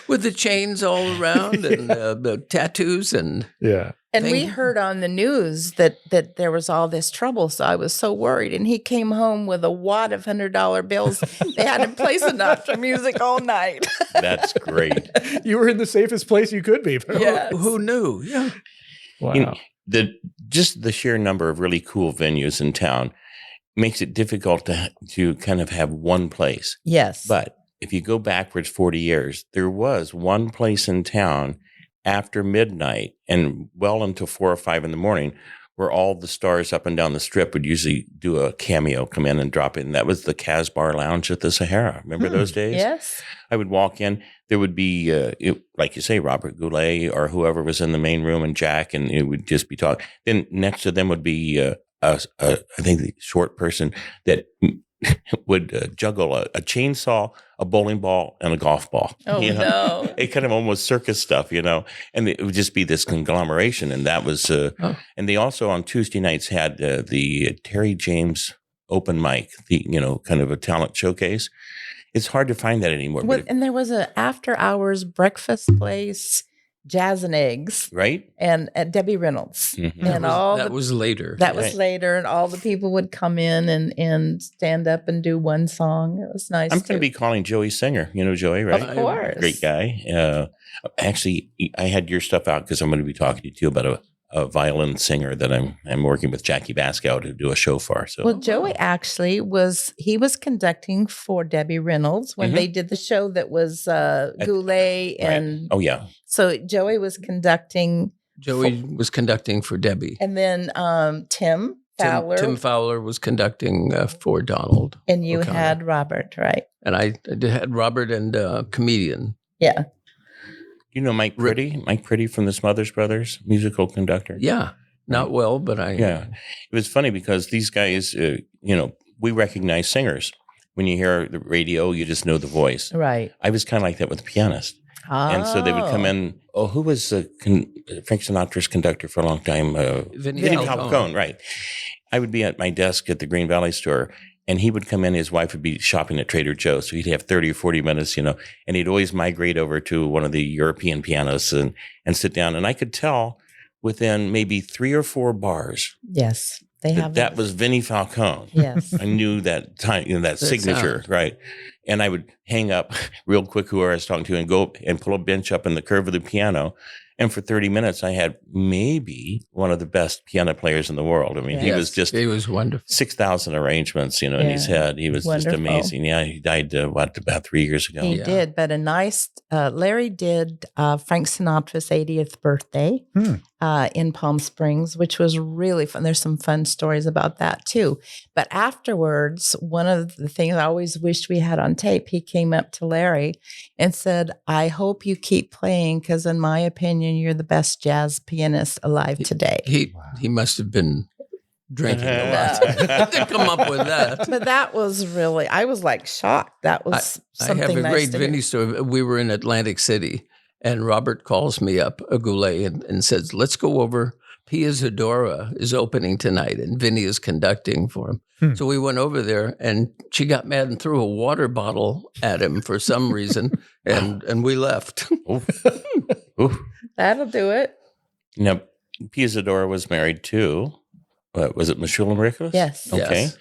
with the chains all around and the tattoos and And we heard on the news that there was all this trouble, so I was so worried. And he came home with a wad of $100 bills. They had him play Sinatra music all night. That's great. You were in the safest place you could be. Yes. Who knew? Yeah. Wow. Just the sheer number of really cool venues in town makes it difficult to kind of have one place. Yes. But if you go backwards 40 years, there was one place in town after midnight and well until 4 or 5 in the morning where all the stars up and down the strip would usually do a cameo, come in and drop in. That was the Casbar Lounge at the Sahara. Remember those days? Yes. I would walk in. There would be, like you say, Robert Goulet or whoever was in the main room and Jack, and it would just be talking. Then next to them would be, I think, the short person that would juggle a chainsaw, a bowling ball, and a golf ball. Oh, no. It kind of almost circus stuff, and it would just be this conglomeration. And that was, and they also on Tuesday nights had the Terry James open mic, kind of a talent showcase. It's hard to find that anymore. Well, and there was an after hours breakfast place, Jazz and Eggs, right? And at Debbie Reynolds, Mm-hmm. and that was later. That was later, and all the people would come in and stand up and do one song. It was nice. I'm going to be calling Joey Singer. You know Joey, right? Of course, great guy. Actually, I had your stuff out because I'm going to be talking to you about a violin singer that I'm working with, Jackie Baskow, to do a show for. So, well, Joey actually was conducting for Debbie Reynolds when they did the show that was Goulet and oh yeah. So Joey was conducting. Joey was conducting for Debbie, and then Tim Fowler. Tim Fowler was conducting for Donald, and you O'Connor. had Robert, right? And I had Robert and comedian. Yeah. You know Mike Pretty from the Smothers Brothers, musical conductor. Yeah, not well, but Yeah, it was funny because these guys, we recognize singers. When you hear the radio, you just know the voice. Right. I was kind of like that with the pianist. And so they would come in. Oh, who was Frank Sinatra's conductor for a long time? Vinny Falcone, right. I would be at my desk at the Green Valley store, and he would come in. His wife would be shopping at Trader Joe's. So he'd have 30 or 40 minutes, and he'd always migrate over to one of the European pianists and sit down. And I could tell within maybe 3 or 4 bars. Yes. That was Vinny Falcone. Yes. I knew that time, that signature, sound. right? And I would hang up real quick who I was talking to and go and pull a bench up in the curve of the piano. And for 30 minutes, I had maybe one of the best piano players in the world. I mean, he was wonderful. 6,000 arrangements, in his head. He was wonderful. just amazing. Yeah, he died, about 3 years ago. He did, but Larry did Frank Sinatra's 80th birthday in Palm Springs, which was really fun. There's some fun stories about that too. But afterwards, one of the things I always wished we had on tape, he came up to Larry and said, I hope you keep playing because in my opinion, you're the best jazz pianist alive today. He must have been drinking a lot to come up with that. But that was really, I was like shocked. That was something nice. I have a great Vinny story. We were in Atlantic City and Robert calls me up, a Goulet, and says, let's go over. Pia Zadora is opening tonight and Vinny is conducting for him. So we went over there and she got mad and threw a water bottle at him for some reason and we left. Oof. That'll do it. Now, Pia Zadora was married to, was it Mashula Rickles? Yes. Okay. Yes.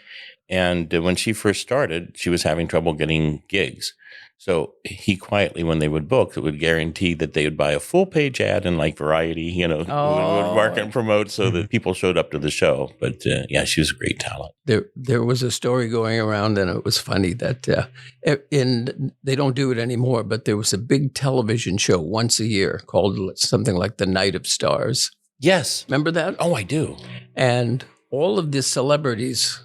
And when she first started, she was having trouble getting gigs. So he quietly, when they would book, it would guarantee that they would buy a full-page ad in like Variety, would market and promote so that people showed up to the show. But she was a great talent. There was a story going around, and it was funny that they don't do it anymore, but there was a big television show once a year called something like The Night of Stars. Yes. Remember that? Oh, I do. And all of the celebrities,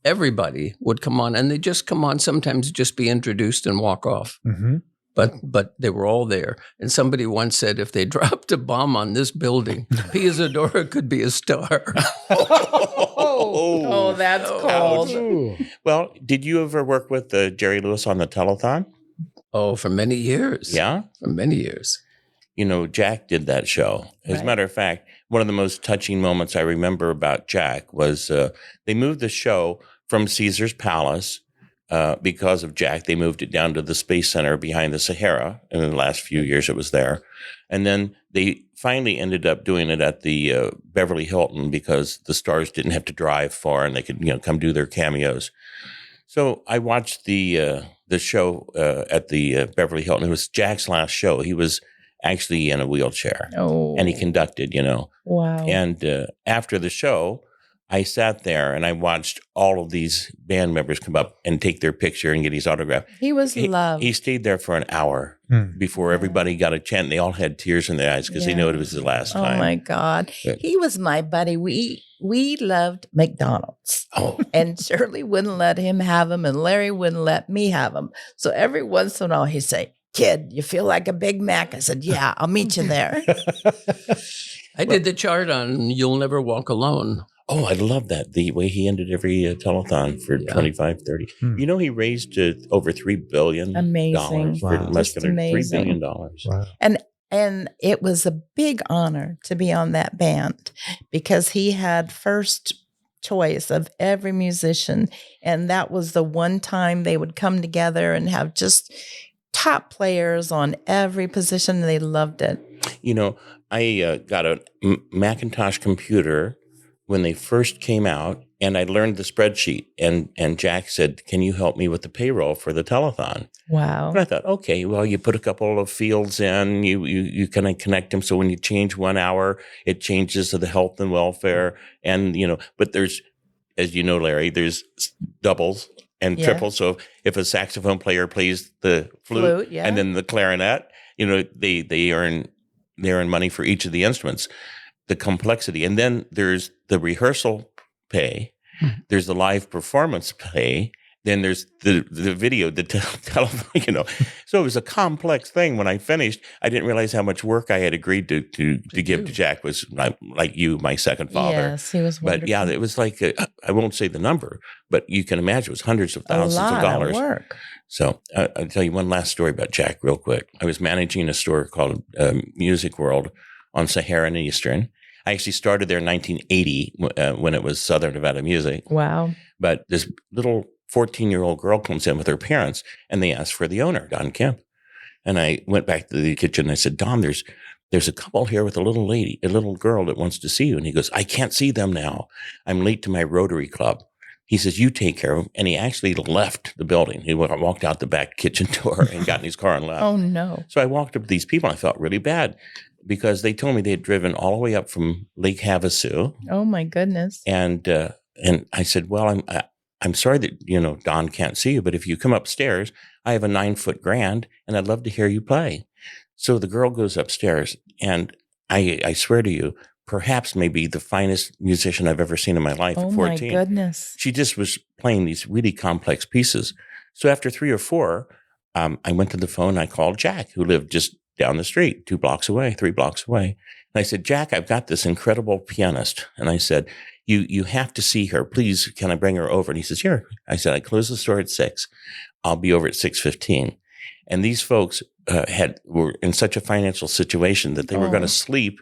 everybody would come on, and they just come on sometimes just be introduced and walk off. Mm-hmm. But they were all there. And somebody once said, if they dropped a bomb on this building, Pia Zadora could be a star. Oh, that's cold. Ooh. Well, did you ever work with Jerry Lewis on the telethon? Oh, for many years. Yeah? For many years. Jack did that show. As a matter of fact, one of the most touching moments I remember about Jack was they moved the show from Caesar's Palace because of Jack. They moved it down to the Space Center behind the Sahara. And in the last few years, it was there. And then they finally ended up doing it at the Beverly Hilton because the stars didn't have to drive far and they could, come do their cameos. So I watched the show at the Beverly Hilton. It was Jack's last show. He was actually in a wheelchair, and he conducted. Wow. And after the show, I sat there and I watched all of these band members come up and take their picture and get his autograph. He was loved. He stayed there for an hour before everybody got a chance. They all had tears in their eyes because they knew it was the last time. Oh my God. But he was my buddy. We loved McDonald's. Oh. And Shirley wouldn't let him have them, and Larry wouldn't let me have them. So every once in a while he'd say, "Kid, you feel like a Big Mac?" I said, "Yeah, I'll meet you there." I did the chart on You'll Never Walk Alone. Oh, I love that. The way he ended every telethon for 25, 30. He raised over $3 billion. Amazing. For muscular. $3 billion. Wow. And it was a big honor to be on that band because he had first choice of every musician. And that was the one time they would come together and have just top players on every position. They loved it. I got a Macintosh computer when they first came out, and I learned the spreadsheet. And Jack said, "Can you help me with the payroll for the telethon?" Wow. And I thought, okay, well, you put a couple of fields in, you kind of connect them. So when you change 1 hour, it changes to the health and welfare. And, but there's, as you know, Larry, there's doubles and triples. So if a saxophone player plays the flute and then the clarinet, they earn money for each of the instruments. The complexity. And then there's the rehearsal pay. There's the live performance pay. Then there's the video, the telephone, So it was a complex thing. When I finished, I didn't realize how much work I had agreed to give to Jack. Was like you, my second father. Yes, he was wonderful. But yeah, it was like, I won't say the number, but you can imagine it was hundreds of thousands of dollars. A lot of work. So I'll tell you one last story about Jack real quick. I was managing a store called Music World on Sahara and Eastern. I actually started there in 1980 when it was Southern Nevada Music. Wow. But this little 14-year-old girl comes in with her parents, and they ask for the owner, Don Kemp. And I went back to the kitchen and I said, "Don, there's a couple here with a little girl that wants to see you." And he goes, "I can't see them now. I'm late to my Rotary Club." He says, "You take care of them." And he actually left the building. He walked out the back kitchen door and got in his car and left. Oh, no. So I walked up to these people and I felt really bad because they told me they had driven all the way up from Lake Havasu. Oh, my goodness. And I said, "Well, I'm sorry that, Don can't see you, but if you come upstairs, I have a 9-foot grand and I'd love to hear you play." So the girl goes upstairs, and I swear to you, perhaps maybe the finest musician I've ever seen in my life at 14. Oh, my goodness. She just was playing these really complex pieces. So after 3 or 4, I went to the phone and I called Jack, who lived just down the street, 3 blocks away. And I said, "Jack, I've got this incredible pianist." And I said, you have to see her. Please, can I bring her over? And he says, "Here." I said, "I close the store at 6. I'll be over at 6:15. And these folks were in such a financial situation that they were going to sleep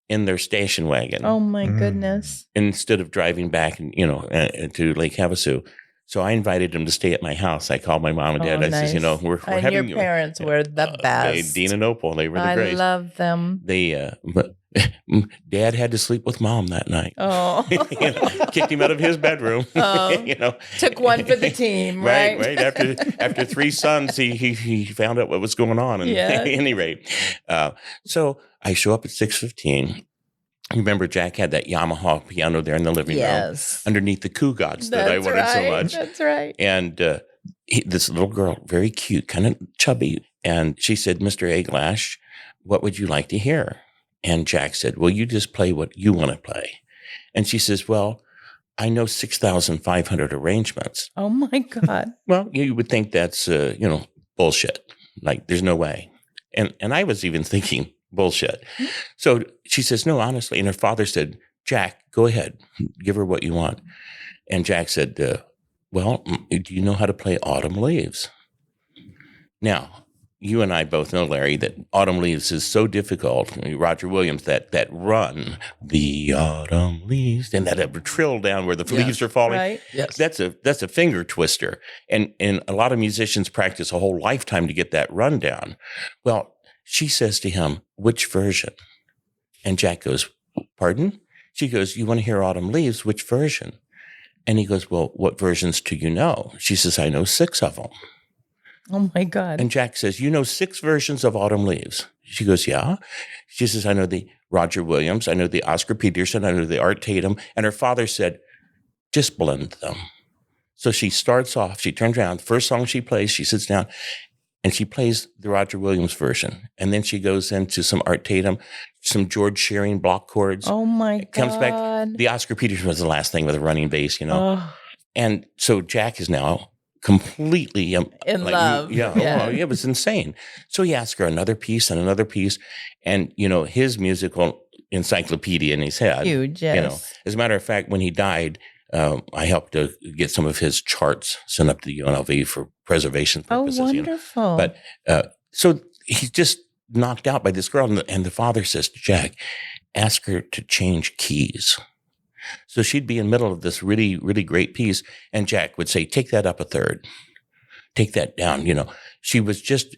in their station wagon. Oh, my goodness. Instead of driving back, to Lake Havasu. So I invited them to stay at my house. I called my mom and dad. I Nice. said, we're And having your parents were the best. Dean and Opal, they were the I greatest. love them. But Dad had to sleep with Mom that night. Oh. Kicked him out of his bedroom. Took one for the team, right? Right. After 3 sons, he found out what was going on. And at any rate, so I show up at 6:15. Remember, Jack had that Yamaha piano there in the living room underneath the Kugots that I wanted so much. That's right. And this little girl, very cute, kind of chubby. And she said, "Mr. Eglash, what would you like to hear?" And Jack said, "Well, you just play what you want to play." And she says, "Well, I know 6,500 arrangements." Oh, my God. Well, you would think that's, bullshit. Like, there's no way. And I was even thinking, bullshit. So she says, "No, honestly." And her father said, "Jack, go ahead. Give her what you want." And Jack said, "Well, do you know how to play Autumn Leaves?" Now, you and I both know, Larry, that Autumn Leaves is so difficult. Roger Williams, that run, the autumn leaves, and that trill down where the leaves are falling. Right. Yes. That's a finger twister. And a lot of musicians practice a whole lifetime to get that run down. Well, she says to him, which version? And Jack goes, pardon? She goes, you want to hear Autumn Leaves? Which version? And he goes, well, what versions do you know? She says, I know 6 of them. Oh my God. And Jack says, you know 6 versions of Autumn Leaves? She goes, yeah. She says, I know the Roger Williams, I know the Oscar Peterson, I know the Art Tatum. And her father said, just blend them. So she starts off, she turns around, first song she plays, she sits down, and she plays the Roger Williams version. And then she goes into some Art Tatum, some George Shearing block chords. Oh my God. Comes back. The Oscar Peterson was the last thing with a running bass, Oh, And so Jack is now completely in love. Yeah. It was insane. So he asked her another piece and another piece. And, his musical encyclopedia in his head. Huge, yes. As a matter of fact, when he died, I helped to get some of his charts sent up to the UNLV for preservation purposes. Oh, wonderful. But so he's just knocked out by this girl. And the father says to Jack, ask her to change keys. So she'd be in the middle of this really, really great piece. And Jack would say, take that up a third. Take that down. She was just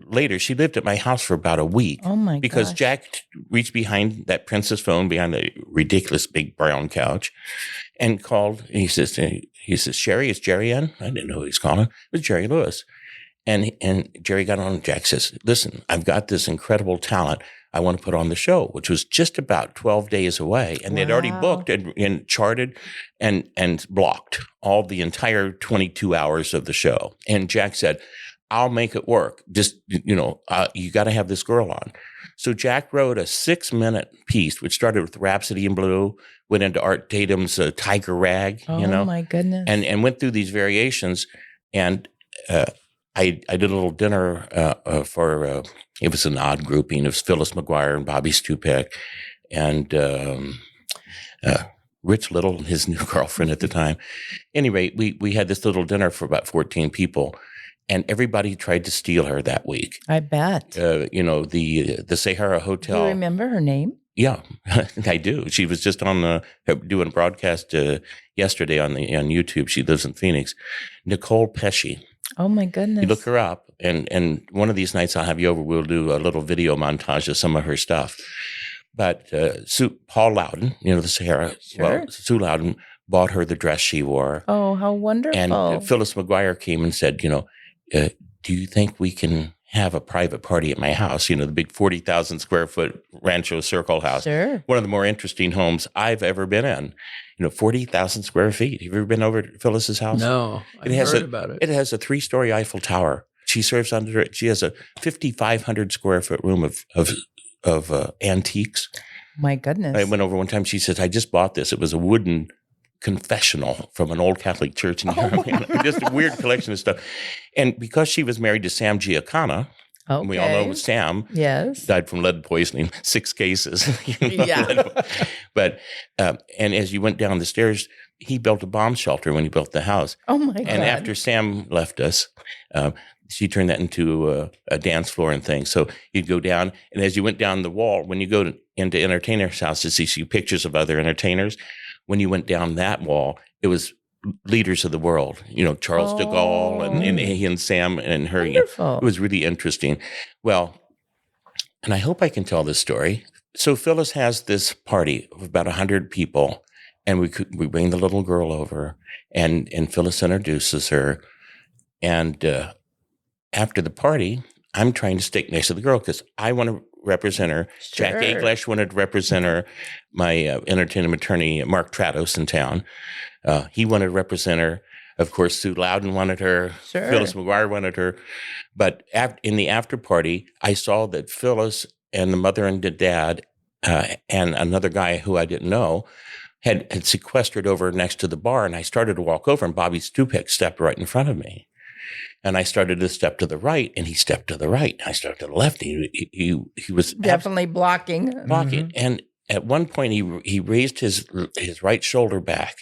later, she lived at my house for about a week. Oh my Because gosh. Jack reached behind that princess phone behind the ridiculous big brown couch and called. He says, Sherry, is Jerry in? I didn't know who he's calling. It was Jerry Lewis. And Jerry got on and Jack says, listen, I've got this incredible talent I want to put on the show, which was just about 12 days away. And they'd already booked and charted and blocked all the entire 22 hours of the show. And Jack said, I'll make it work. Just, you got to have this girl on. So Jack wrote a 6-minute piece, which started with Rhapsody in Blue, went into Art Tatum's Tiger Rag, Oh my goodness. and went through these variations. And I did a little dinner for, it was an odd grouping. It was Phyllis McGuire and Bobby Stupek and Rich Little and his new girlfriend at the time. Anyway, we had this little dinner for about 14 people. And everybody tried to steal her that week. I bet. The Sahara Hotel. Do you remember her name? Yeah, I do. She was just on doing a broadcast yesterday on YouTube. She lives in Phoenix. Nicole Pesci. Oh my goodness. You look her up, and one of these nights I'll have you over. We'll do a little video montage of some of her stuff. But Paul Loudon, the Sahara. Sure. Well, Sue Loudon bought her the dress she wore. Oh, how wonderful. And Phyllis McGuire came and said, do you think we can have a private party at my house? The big 40,000 square foot Rancho Circle house. Sure. One of the more interesting homes I've ever been in. 40,000 square feet. Have you ever been over to Phyllis's house? No, I've heard about it. It has a 3-story Eiffel Tower. She serves under it. She has a 5,500 square foot room of antiques. My goodness. I went over one time. She says, I just bought this. It was a wooden confessional from an old Catholic church in Europe. Just a weird collection of stuff. And because she was married to Sam Giancana, and we all know Sam died from lead poisoning, 6 cases. Yeah. But, and as you went down the stairs, he built a bomb shelter when he built the house. Oh my God. And after Sam left us, she turned that into a dance floor and things. So you'd go down, and as you went down the wall, when you go into entertainers' houses, you see pictures of other entertainers. When you went down that wall, it was leaders of the world, Charles de Gaulle and he and Sam and her. Wonderful. It was really interesting. Well, and I hope I can tell this story. So Phyllis has this party of about 100 people, and we bring the little girl over, and Phyllis introduces her. And after the party, I'm trying to stick next to the girl because I want to represent her. Sure. Jack Aglash wanted to represent her. My entertainment attorney, Mark Trados, in town. He wanted to represent her. Of course, Sue Loudon wanted her. Sure. Phyllis McGuire wanted her. But in the after party, I saw that Phyllis and the mother and the dad and another guy who I didn't know had sequestered over next to the bar. And I started to walk over, and Bobby Stupek stepped right in front of me. And I started to step to the right, and he stepped to the right. I stepped to the left. He was definitely blocking. Mm-hmm. And at one point, he raised his right shoulder back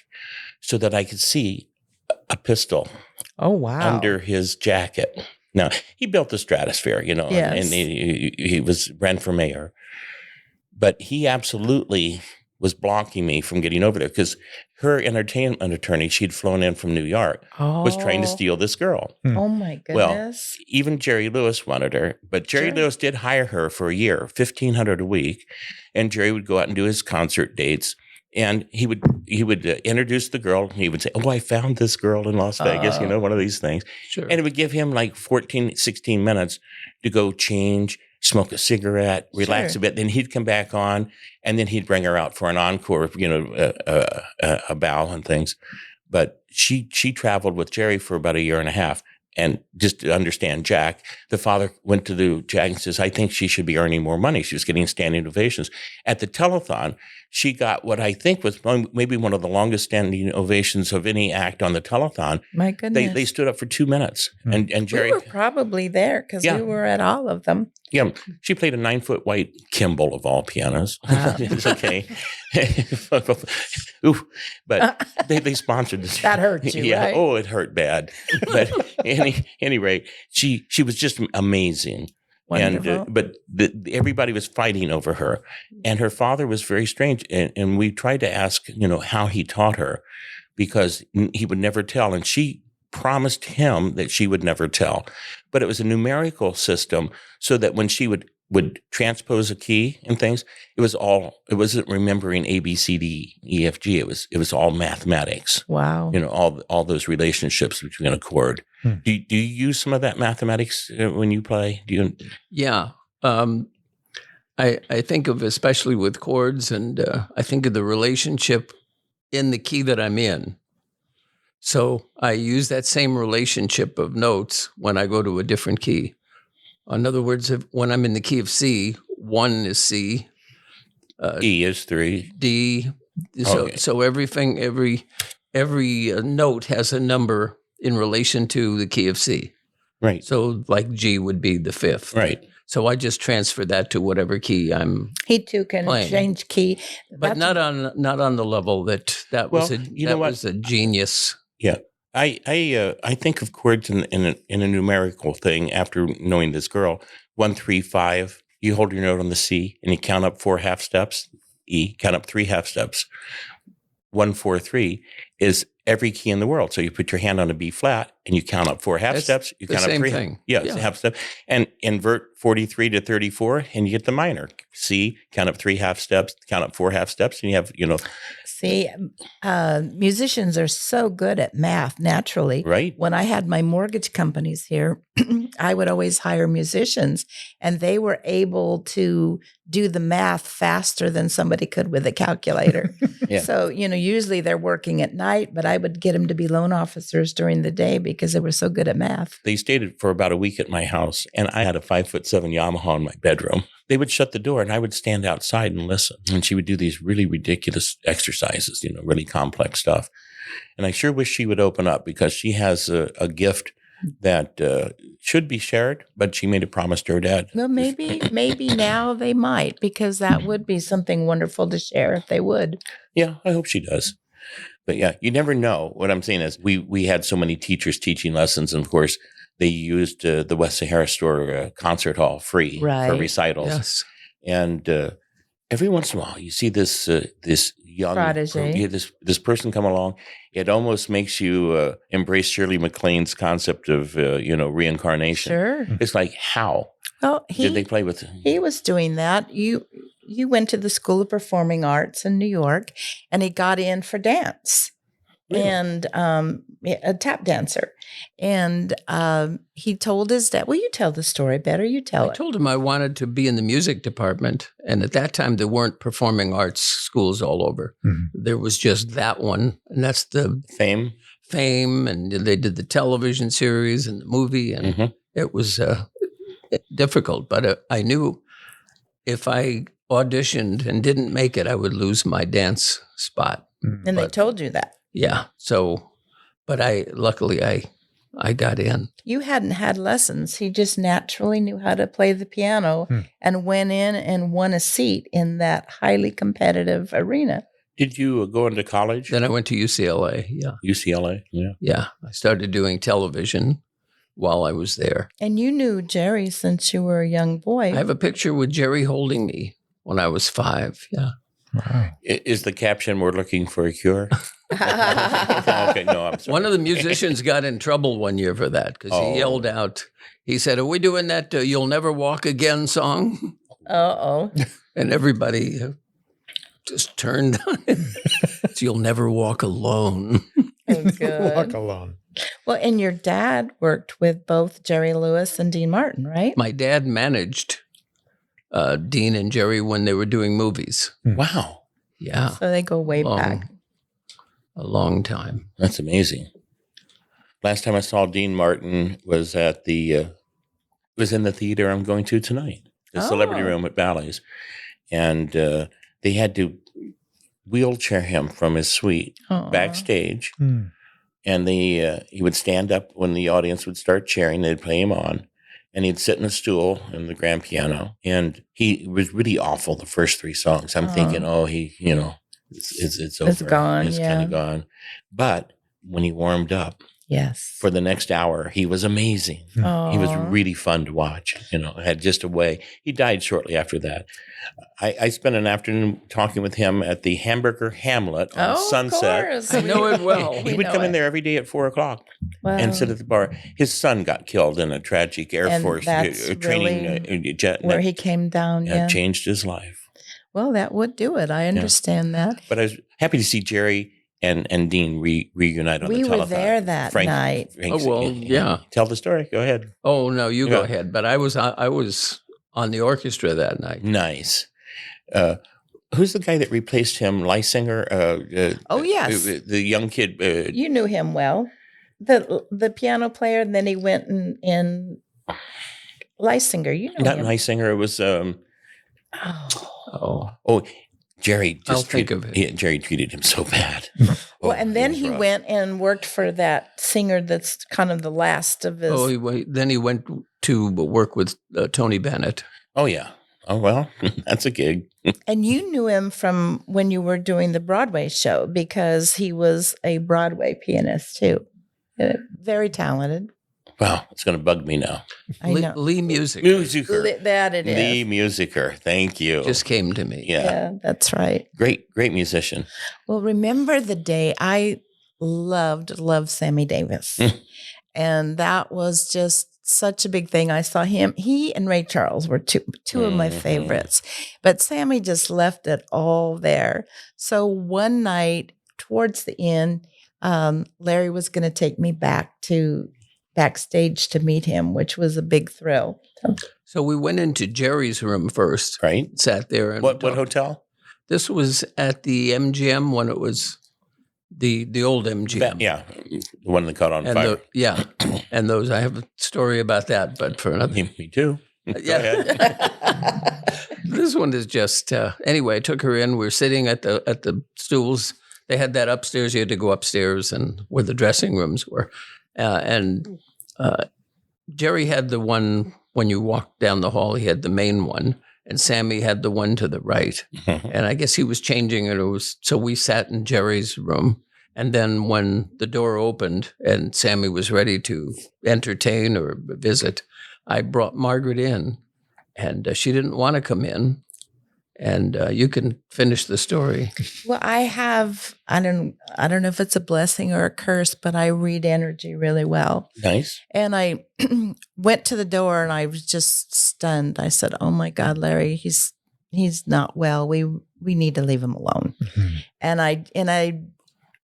so that I could see a pistol. Oh, wow. Under his jacket. Now, he built the Stratosphere, Yes. and he ran for mayor. But he absolutely was blocking me from getting over there because her entertainment attorney, she'd flown in from New York, was trying to steal this girl. Oh, my goodness. Well, even Jerry Lewis wanted her, but Jerry Lewis did hire her for a year, $1,500 a week, and Jerry would go out and do his concert dates. And he would introduce the girl, and he would say, "Oh, I found this girl in Las Vegas," one of these things. Sure. And it would give him like 14, 16 minutes to go change, smoke a cigarette, relax a bit. Then he'd come back on, and then he'd bring her out for an encore, a bow and things. But she traveled with Jerry for about a year and a half. And just to understand Jack, the father went to Jack and says, "I think she should be earning more money." She was getting standing ovations. At the telethon, she got what I think was maybe one of the longest standing ovations of any act on the telethon. My goodness. They stood up for 2 minutes. And Jerry. We were probably there because we were at all of them. Yeah, she played a 9-foot white Kimball of all pianos. It's okay. Oof. But they sponsored this. That hurt you, right? Oh, it hurt bad. But any rate, she was just amazing. Wonderful. But everybody was fighting over her. And her father was very strange. And we tried to ask, how he taught her because he would never tell. And she promised him that she would never tell. But it was a numerical system so that when she would transpose a key and things, it wasn't remembering A, B, C, D, E, F, G. It was all mathematics. Wow. All those relationships between a chord. Do you use some of that mathematics when you play? Yeah. I think of, especially with chords, and I think of the relationship in the key that I'm in. So I use that same relationship of notes when I go to a different key. In other words, when I'm in the key of C, 1 is C. E is 3. D. So everything, every note has a number in relation to the key of C. Right. So like G would be the 5th. Right. So I just transfer that to whatever key I'm. He too can playing. change key, but not on the level that was a genius. Yeah, I think of chords in a numerical thing. After knowing this girl, 1, 3, 5. You hold your note on the C and you count up 4 half steps. E, count up 3 half steps. 1, 4, 3 is every key in the world. So you put your hand on a B flat and you count up 4 half steps. You count up 3. Thing. Yeah, it's a half step. And invert 43 to 34 and you get the minor. C, count up 3 half steps, count up 4 half steps, and you have, See, musicians are so good at math naturally. Right. When I had my mortgage companies here, I would always hire musicians, and they were able to do the math faster than somebody could with a calculator. Yeah. So, usually they're working at night, but I would get them to be loan officers during the day because they were so good at math. They stayed for about a week at my house, and I had a 5'7" Yamaha in my bedroom. They would shut the door, and I would stand outside and listen. And she would do these really ridiculous exercises, really complex stuff. And I sure wish she would open up because she has a gift that should be shared, but she made a promise to her dad. Well, maybe now they might, because that would be something wonderful to share if they would. Yeah, I hope she does. But yeah, you never know. What I'm saying is we had so many teachers teaching lessons, and of course, they used the West Sahara Store concert hall free for recitals. Yes. And every once in a while, you see this young prodigy. This person come along. It almost makes you embrace Shirley MacLaine's concept of reincarnation. Sure. It's like, how did they play with? He was doing that. You went to the School of Performing Arts in New York, and he got in for dance. Really? And a tap dancer. And he told his dad, well, you tell the story better. You tell it. I told him I wanted to be in the music department. And at that time, there weren't performing arts schools all over. Mm-hmm. There was just that one. And that's the Fame. And they did the television series and the movie. And it was difficult. But I knew if I auditioned and didn't make it, I would lose my dance spot. And they told you that. Yeah. So, but luckily I got in. You hadn't had lessons. He just naturally knew how to play the piano and went in and won a seat in that highly competitive arena. Did you go into college? Then I went to UCLA. Yeah. UCLA. Yeah. Yeah. I started doing television while I was there. And you knew Jerry since you were a young boy. I have a picture with Jerry holding me when I was 5. Yeah. Wow. Is the caption, "We're looking for a cure"? Okay, no, I'm sorry. One of the musicians got in trouble one year for that because he yelled out, he said, "Are we doing that You'll Never Walk Again song?" Uh-oh. And everybody just turned on it. It's "You'll Never Walk Alone." Oh, good. Walk alone. Well, and your dad worked with both Jerry Lewis and Dean Martin, right? My dad managed Dean and Jerry when they were doing movies. Wow, Yeah. So they go way back. A long time. that's amazing. Last time I saw Dean Martin was at was in the theater I'm going to tonight, the Celebrity Room at Bally's, and they had to wheelchair him from his suite backstage, and he would stand up when the audience would start cheering. They'd play him on, and he'd sit in a stool in the grand piano, and he was really awful the first 3 songs. I'm thinking, it's over. It's gone, It's yeah. kind of gone. But when he warmed up Yes. for the next hour, he was amazing. Oh. He was really fun to watch. Had just a way. He died shortly after that. I spent an afternoon talking with him at the Hamburger Hamlet on Sunset. Of course. I know it well. He would come in there every day at 4:00 Wow. and sit at the bar. His son got killed in a tragic Air And Force that's training jet. where he came down. Yeah. changed his life. Well, that would do it. I understand that. But I was happy to see Jerry and Dean reunite on the We telethon. were there that night. Yeah. Tell the story. Go ahead. Oh, no, you go Yeah. ahead. But I was on the orchestra that night. Nice. Who's the guy that replaced him? Lysinger? Oh, yes. The young kid. You knew him well. The piano player, and then he went in Lysinger. You know Not him. Lysinger. It was. Jerry. I'll think of it. Jerry treated him so bad. Well, and then was he rough. went and worked for that singer that's kind of the last of his. Then he went to work with Tony Bennett. Oh yeah. Oh well, that's a gig. And you knew him from when you were doing the Broadway show because he was a Broadway pianist too. Very talented. Wow, it's going to bug me now. I know. Lee Music Musiker. That it is. Lee Musiker. Thank you. just came to me. Yeah. That's right. Great musician. Well, remember the day I loved Sammy Davis. And that was just such a big thing. I saw him. He and Ray Charles were two of my favorites. But Sammy just left it all there. So one night towards the end, Larry was going to take me backstage to meet him, which was a big thrill. So we went into Jerry's room first. Right. Sat there. And What hotel? This was at the MGM when it was the old MGM. Yeah, the one that caught on fire. And those, I have a story about that, but for another. Me too. Go ahead. This one is just anyway. I took her in. We were sitting at the stools. They had that upstairs. You had to go upstairs and where the dressing rooms were, and Jerry had the one when you walked down the hall. He had the main one, and Sammy had the one to the right. And I guess he was changing it. So we sat in Jerry's room. And then when the door opened and Sammy was ready to entertain or visit, I brought Margaret in, and she didn't want to come in. And you can finish the story. Well, I don't know if it's a blessing or a curse, but I read energy really well. Nice. And I went to the door and I was just stunned. I said, "Oh my God, Larry, he's not well. We need to leave him alone." And I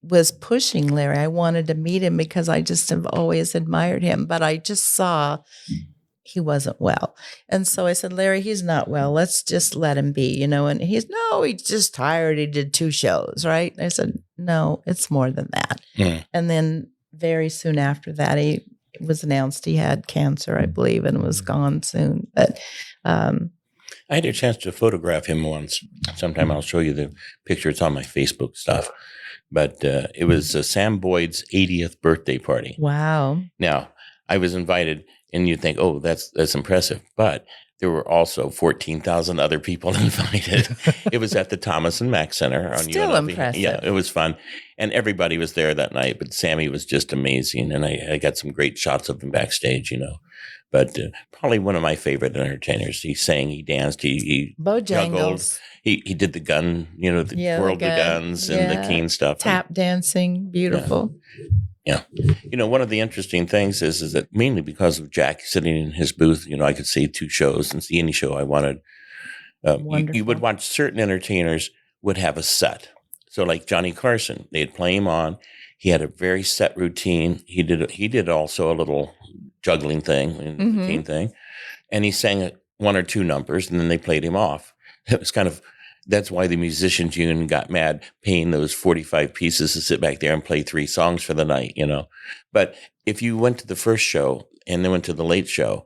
was pushing Larry. I wanted to meet him because I just have always admired him, but I just saw he wasn't well. And so I said, "Larry, he's not well. Let's just let him be, And he's just tired. He did 2 shows, right?" I said, "No, it's more than that." And then very soon after that, it was announced he had cancer, I believe, and was gone soon. But I had a chance to photograph him once. Sometime I'll show you the picture. It's on my Facebook stuff. But it was Sam Boyd's 80th birthday party. wow. Now, I was invited, and you'd think, "Oh, that's impressive." But there were also 14,000 other people invited. It was at the Thomas and Mack Center on Still UNLV. impressive. Yeah, it was fun. And everybody was there that night, but Sammy was just amazing. And I got some great shots of him backstage, But probably one of my favorite entertainers. He sang, he danced, he juggled. Bojangles. He did the gun, the World of Guns and the Keen stuff. Tap dancing, beautiful. Yeah. One of the interesting things is that mainly because of Jack sitting in his booth, I could see 2 shows and see any show I wanted. You would watch certain entertainers would have a set. So like Johnny Carson, they'd play him on. He had a very set routine. He did also a little juggling thing, and the Keen thing. And he sang 1 or 2 numbers and then they played him off. It was that's why the musicians union got mad paying those 45 pieces to sit back there and play 3 songs for the night, But if you went to the first show and then went to the late show,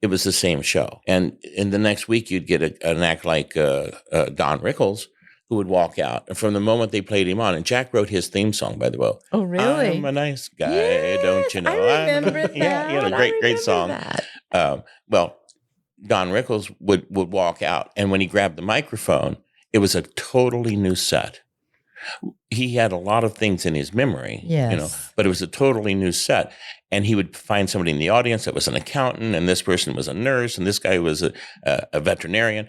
it was the same show. And in the next week, you'd get an act like Don Rickles, who would walk out. And from the moment they played him on, and Jack wrote his theme song, by the way. Oh, really? I'm a nice guy, Yes, don't you know? I remember that. Yeah, he had a great song. Well, Don Rickles would walk out, and when he grabbed the microphone, it was a totally new set. He had a lot of things in his memory, but it was a totally new set. And he would find somebody in the audience that was an accountant, and this person was a nurse, and this guy was a veterinarian.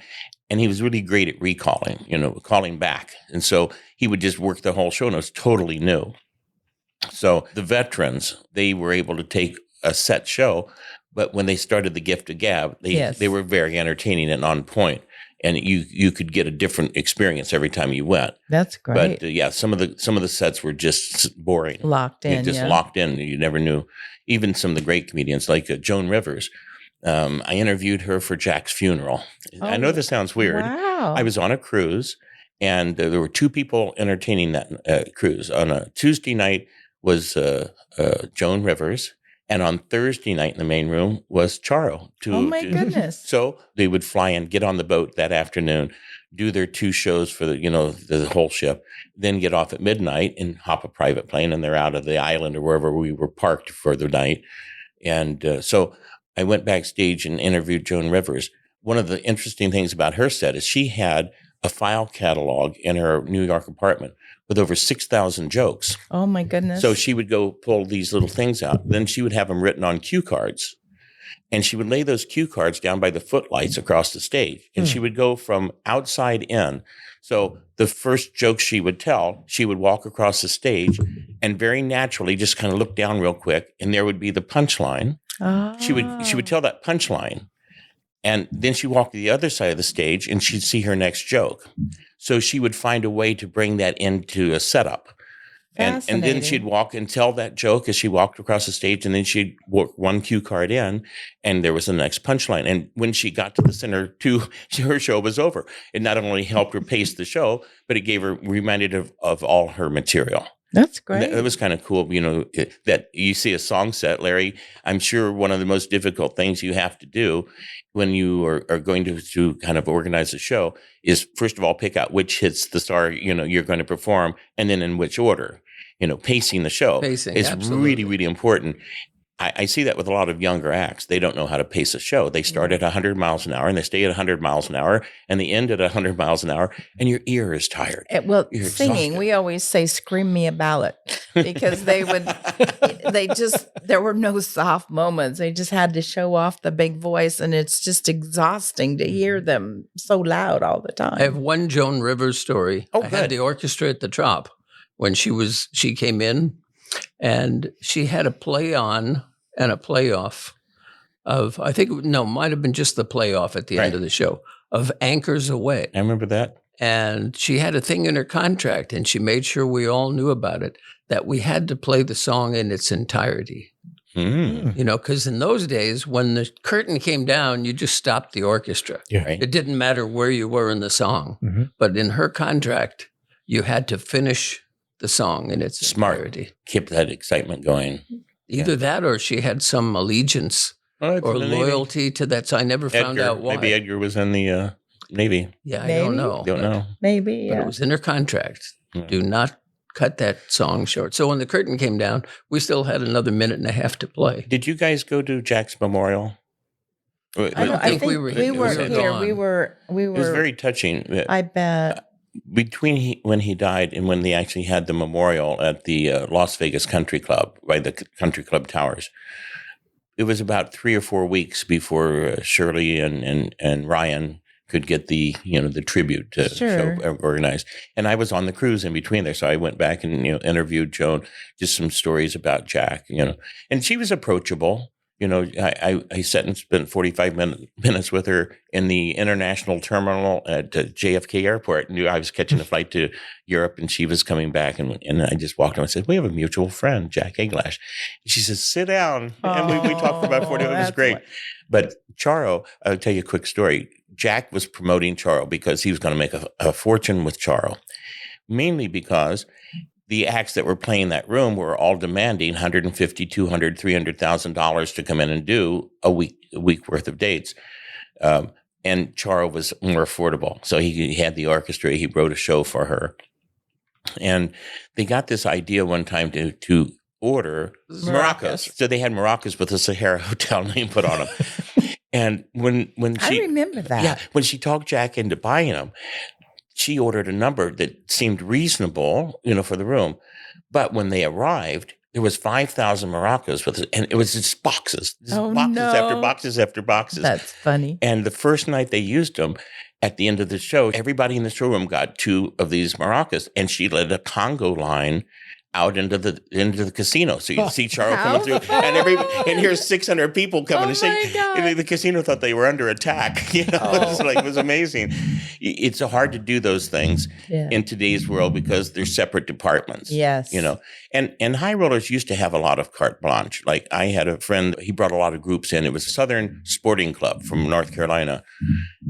And he was really great at recalling, calling back. And so he would just work the whole show, and it was totally new. So the veterans, they were able to take a set show, but when they started the Gift of Gab, they were very entertaining and on point. And you could get a different experience every time you went. That's great. But some of the sets were just boring, locked in. Locked in. You never knew. Even some of the great comedians like Joan Rivers. I interviewed her for Jack's funeral. Oh, I know this sounds weird. Wow. I was on a cruise, and there were 2 people entertaining that cruise. On a Tuesday night was Joan Rivers. And on Thursday night in the main room was Charo. Oh, my goodness. So they would fly in, get on the boat that afternoon, do their 2 shows for the whole ship, then get off at midnight and hop a private plane, and they're out of the island or wherever we were parked for the night. And so I went backstage and interviewed Joan Rivers. One of the interesting things about her set is she had a file catalog in her New York apartment with over 6,000 jokes. Oh, my goodness. So she would go pull these little things out. Then she would have them written on cue cards. And she would lay those cue cards down by the footlights across the stage. And she would go from outside in. So the first joke she would tell, she would walk across the stage and very naturally just kind of look down real quick. And there would be the punchline. Oh. She would tell that punchline. And then she walked to the other side of the stage and she'd see her next joke. So she would find a way to bring that into a setup. And then she'd walk and tell that joke as she walked across the stage, and then she'd work 1 cue card in, and there was the next punchline. And when she got to the center too, her show was over. It not only helped her pace the show, but it gave her reminded of all her material. That's great. That was kind of cool, that you see a song set, Larry. I'm sure one of the most difficult things you have to do when you are going to kind of organize a show is, first of all, pick out which hits the star, you're going to perform, and then in which order. Pacing the show is really, really important. I see that with a lot of younger acts. They don't know how to pace a show. They start at 100 miles an hour and they stay at 100 miles an hour and they end at 100 miles an hour and your ear is tired. Well, You're singing, exhausted. we always say, scream me a ballad, because there were no soft moments. They just had to show off the big voice, and it's just exhausting to hear them so loud all the time. I have one Joan Rivers story. Oh, I good. had the orchestra at the Trop when she came in, and she had a play on and a playoff of, might have been just the playoff at the end of the show, of Anchors Away. I remember that. And she had a thing in her contract, and she made sure we all knew about it, that we had to play the song in its entirety. Because in those days, when the curtain came down, you just stopped the orchestra. Yeah. Right. It didn't matter where you were in the song. Mm-hmm. But in her contract, you had to finish the song in its entirety. Keep that excitement going. Either that, or she had some allegiance or loyalty to that. So I never found out why. Maybe Edgar was in the Navy. Yeah, I Maybe. don't know. Don't know. Maybe, But yeah. it was in her contract. Yeah. Do not cut that song short. So when the curtain came down, we still had another minute and a half to play. Did you guys go to Jack's memorial? I think we were here. gone. We were. It was very touching. I bet. Between when he died and when they actually had the memorial at the Las Vegas Country Club, by the Country Club Towers, it was about 3 or 4 weeks before Shirley and Ryan could get the tribute show organized. And I was on the cruise in between there. So I went back and, interviewed Joan, just some stories about Jack, and she was approachable. I sat and spent 45 minutes with her in the international terminal at JFK Airport. Knew I was catching a flight to Europe, and she was coming back. And I just walked in and said, "We have a mutual friend, Jack Eglash." She says, "Sit down." And we talked for about 40 minutes. It was great. But Charo, I'll tell you a quick story. Jack was promoting Charo because he was going to make a fortune with Charo, mainly because the acts that were playing that room were all demanding $150,000, $200,000, $300,000 to come in and do a week worth of dates. And Charo was more affordable. So he had the orchestra. He wrote a show for her. And they got this idea one time to order maracas. So they had maracas with a Sahara Hotel name put on them. And when she... I remember that. Yeah, when she talked Jack into buying them, she ordered a number that seemed reasonable, for the room. But when they arrived, there was 5,000 maracas and it was just boxes, after boxes after boxes. That's funny. And the first night they used them, at the end of the show, everybody in the showroom got 2 of these maracas, and she led a Congo line out into the casino. So you see Charo coming through, and here's 600 people coming and saying, the casino thought they were under attack. It was amazing. It's hard to do those things in today's world because they're separate departments. Yes. And high rollers used to have a lot of carte blanche. Like I had a friend, he brought a lot of groups in. It was Southern Sporting Club from North Carolina.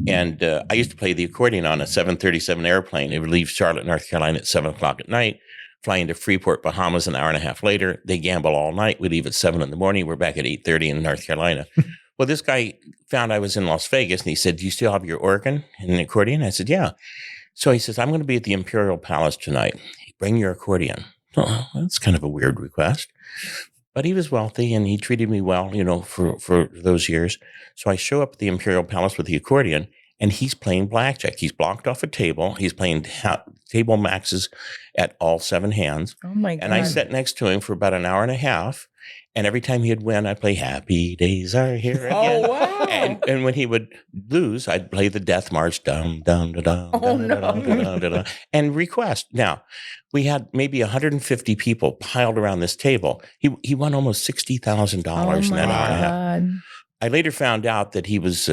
And I used to play the accordion on a 737 airplane. It would leave Charlotte, North Carolina at 7:00 at night. Flying to Freeport, Bahamas an hour and a half later. They gamble all night. We leave at 7 in the morning. We're back at 8:30 in North Carolina. Well, this guy found I was in Las Vegas, and he said, "Do you still have your organ and an accordion?" I said, "Yeah." So he says, "I'm going to be at the Imperial Palace tonight. Bring your accordion." Oh, that's kind of a weird request. But he was wealthy, and he treated me well, for those years. So I show up at the Imperial Palace with the accordion, and he's playing blackjack. He's blocked off a table. He's playing table maxes at all 7 hands. Oh, my God. And I sat next to him for about an hour and a half. And every time he'd win, I'd play Happy Days Are Here Again. Oh, wow. And when he would lose, I'd play the Death March, dum, dum, da, dum, dum, dum, dum, dum, dum, and request. Now, we had maybe 150 people piled around this table. He won almost $60,000 in that hour and a half. I later found out that he was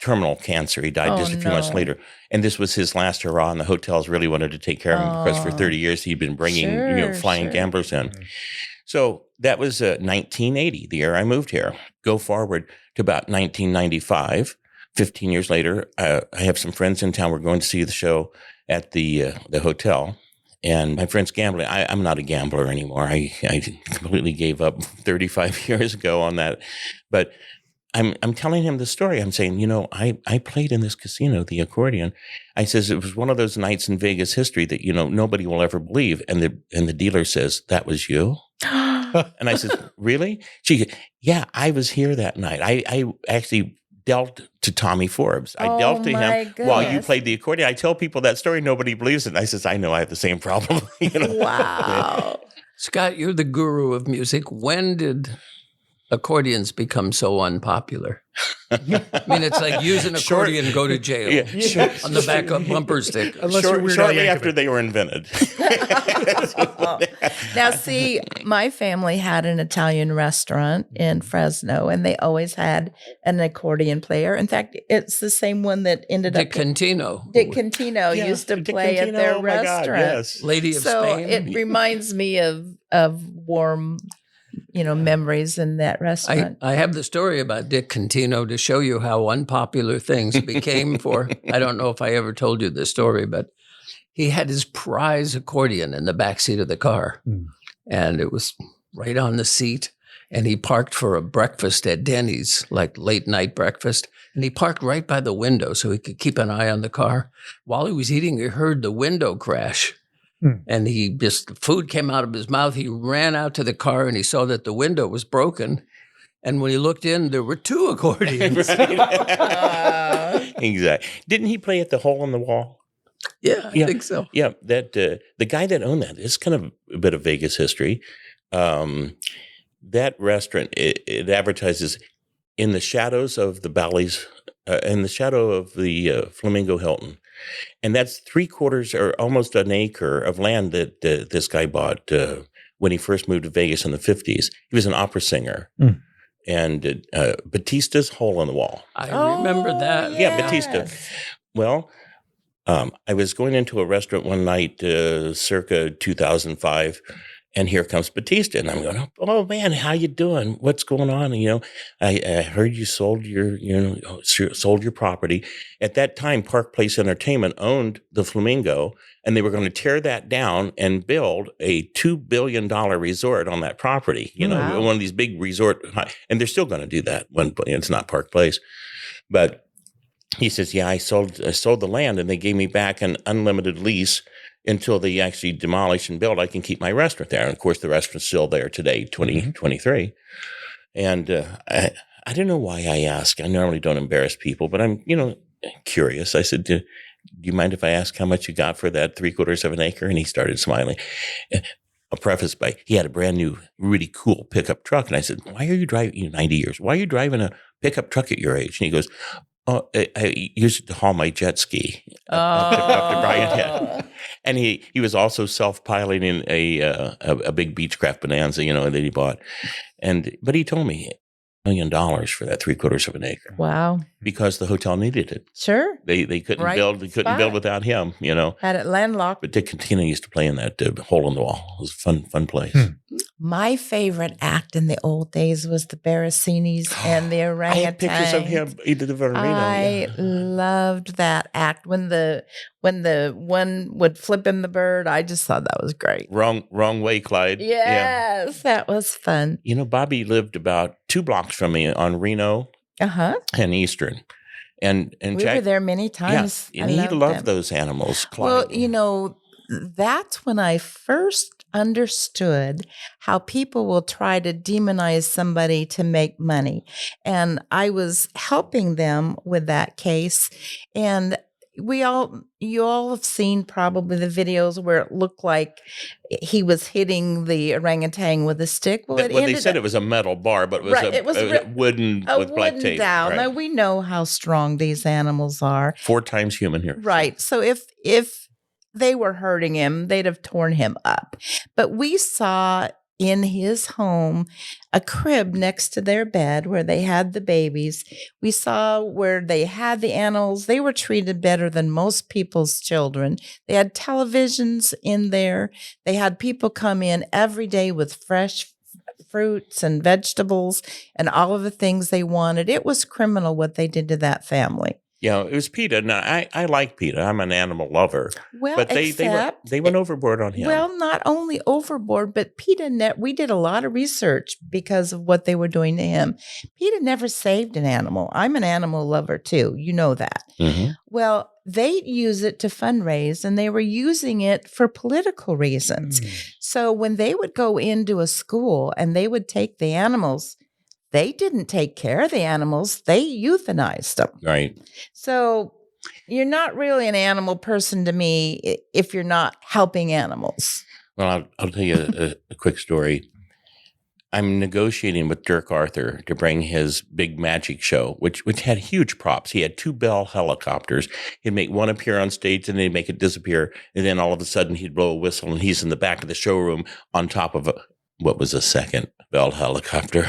terminal cancer. He died just a few months later. And this was his last hurrah, and the hotels really wanted to take care of him because for 30 years he'd been bringing flying gamblers in. So that was 1980, the year I moved here. Go forward to about 1995, 15 years later, I have some friends in town. We're going to see the show at the hotel. And my friend's gambling. I'm not a gambler anymore. I completely gave up 35 years ago on that. But I'm telling him the story. I'm saying, I played in this casino, the accordion. I says it was one of those nights in Vegas history that, nobody will ever believe. And the dealer says, "That was you?" And I says, "Really?" She goes, "Yeah, I was here that night. I actually dealt to Tommy Forbes. I dealt to him while you played the accordion." I tell people that story. Nobody believes it. And I says, "I know I have the same problem." Wow. Scott, you're the guru of music. When did accordions become so unpopular? I mean, it's like use an accordion and go to jail on the back of bumper sticker. Shortly after they were invented. Now, see, my family had an Italian restaurant in Fresno, and they always had an accordion player. In fact, it's the same one that ended Dick Contino. Dick Contino used to play at their restaurant. God, yes. Lady of Spain. So it reminds me of warm memories in that restaurant. I have the story about Dick Contino to show you how unpopular things became for, I don't know if I ever told you this story, but he had his prize accordion in the backseat of the car. And it was right on the seat. And he parked for a breakfast at Denny's, like late night breakfast. And he parked right by the window so he could keep an eye on the car. While he was eating, he heard the window crash. And food came out of his mouth. He ran out to the car and he saw that the window was broken. And when he looked in, there were 2 accordions. Exactly. Didn't he play at the Hole in the Wall? Yeah, I think so. Yeah, that the guy that owned that is kind of a bit of Vegas history. That restaurant, it advertises in the shadows of the Bally's, in the shadow of the Flamingo Hilton. And that's 3/4 or almost an acre of land that this guy bought when he first moved to Vegas in the 50s. He was an opera singer. Mm. And Batista's Hole in the Wall. I remember that. Yes. Yeah, Batista. Well, I was going into a restaurant one night circa 2005, and here comes Batista. And I'm going, oh, man, how you doing? What's going on? And, I heard you sold your property. At that time, Park Place Entertainment owned the Flamingo, and they were going to tear that down and build a $2 billion resort on that property. Wow. One of these big resort, and they're still going to do that when it's not Park Place. But he says, yeah, I sold the land, and they gave me back an unlimited lease until they actually demolish and build. I can keep my restaurant there. And of course, the restaurant's still there today, 2023. And I don't know why I ask. I normally don't embarrass people, but I'm, curious. I said, do you mind if I ask how much you got for that 3/4 of an acre? And he started smiling. I'll preface by, he had a brand new, really cool pickup truck. And I said, why are you driving, 90 years, why are you driving a pickup truck at your age? And he goes, oh, I used it to haul my jet ski up to Bryant Head. And he was also self-piloting a big Beechcraft Bonanza, that he bought. But he told me $1 million for that 3/4 of an acre. Wow. Because the hotel needed it. Sure. They couldn't build. They couldn't build without him, Had it landlocked. But Dick Catena used to play in that Hole in the Wall. It was a fun place. My favorite act in the old days was the Barracinis and the orangutans. I have pictures of him. He did the Verena. I loved that act when the one would flip him the bird. I just thought that was great. Wrong way, Clyde. Yes, that was fun. Bobby lived about 2 blocks from me on Reno and Eastern. And we Jack, were there many times. Yeah, and he loved those animals. Clyde. Well, that's when I first understood how people will try to demonize somebody to make money. And I was helping them with that case. And you all have seen probably the videos where it looked like he was hitting the orangutan with a stick. Well, they said it was a metal bar, but it was a wooden with black tape. Dowel. Right. Now we know how strong these animals are. 4 times human here. Right. So if they were hurting him, they'd have torn him up. But we saw in his home a crib next to their bed where they had the babies. We saw where they had the animals. They were treated better than most people's children. They had televisions in there. They had people come in every day with fresh fruits and vegetables and all of the things they wanted. It was criminal what they did to that family. Yeah, it was PETA. Now, I like PETA. I'm an animal lover. Well, but they went overboard on him. Well, not only overboard, but PETA, we did a lot of research because of what they were doing to him. PETA never saved an animal. I'm an animal lover too. You know that. Mm-hmm. Well, they use it to fundraise, and they were using it for political reasons. So when they would go into a school and they would take the animals, they didn't take care of the animals. They euthanized them. Right. So you're not really an animal person to me if you're not helping animals. Well, I'll tell you a quick story. I'm negotiating with Dirk Arthur to bring his big magic show, which had huge props. He had 2 Bell helicopters. He'd make one appear on stage, and then he'd make it disappear. And then all of a sudden he'd blow a whistle, and he's in the back of the showroom on top of what was a second Bell helicopter,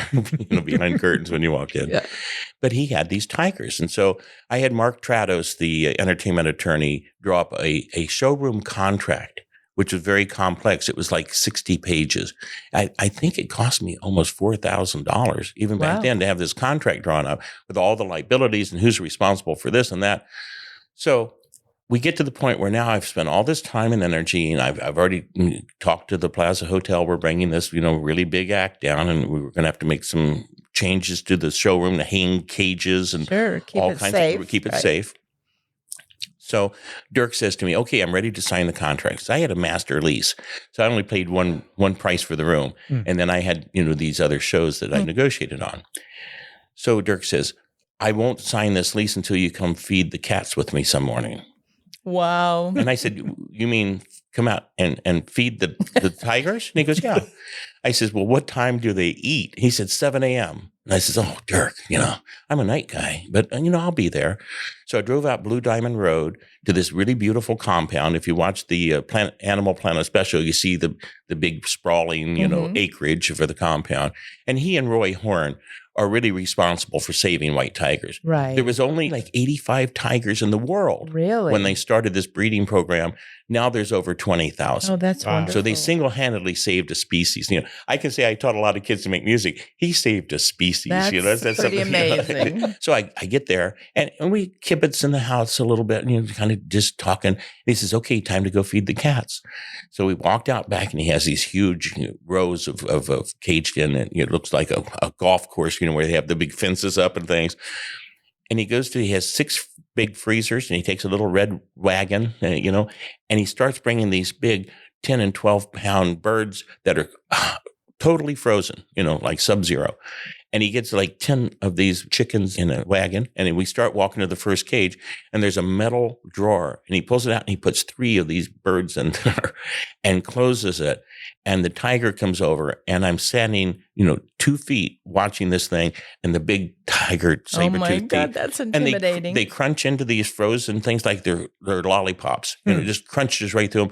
behind curtains when you walked in. Yeah. But he had these tigers. And so I had Mark Trados, the entertainment attorney, draw up a showroom contract, which was very complex. It was like 60 pages. I think it cost me almost $4,000 even back then to have this contract drawn up with all the liabilities and who's responsible for this and that. So we get to the point where now I've spent all this time and energy, and I've already talked to the Plaza Hotel. We're bringing this, really big act down, and we were going to have to make some changes to the showroom, the hang cages, and keep all it kinds safe, of keep it safe. So Dirk says to me, okay, I'm ready to sign the contract. 'Cause I had a master lease. So I only paid one price for the room. And then I had, these other shows that I negotiated on. So Dirk says, I won't sign this lease until you come feed the cats with me some morning. Wow. And I said, you mean come out and feed the tigers? And he goes, yeah. I says, well, what time do they eat? He said, 7 a.m. And I says, oh, Dirk, I'm a night guy, but, I'll be there. So I drove out Blue Diamond Road to this really beautiful compound. If you watch the Animal Planet special, you see the big sprawling, acreage for the compound. And he and Roy Horn are really responsible for saving white tigers. Right. There was only like 85 tigers in the world when they started this breeding program. Now there's over 20,000. Oh, that's wonderful. So they single-handedly saved a species. I can say I taught a lot of kids to make music. He saved a species. That's pretty amazing. So I get there and we kibitz in the house a little bit and kind of just talking. And he says, okay, time to go feed the cats. So we walked out back and he has these huge rows of caged in, and it looks like a golf course, where they have the big fences up and things. And he has 6 big freezers and he takes a little red wagon, and he starts bringing these big 10 and 12 pound birds that are totally frozen, like Sub-Zero. And he gets like 10 of these chickens in a wagon. And then we start walking to the first cage and there's a metal drawer and he pulls it out and he puts 3 of these birds in there and closes it. And the tiger comes over and I'm standing, 2 feet watching this thing and the big tiger saber-toothed Oh my God, teeth. that's intimidating. And they crunch into these frozen things like they're lollipops. It just crunches right through them.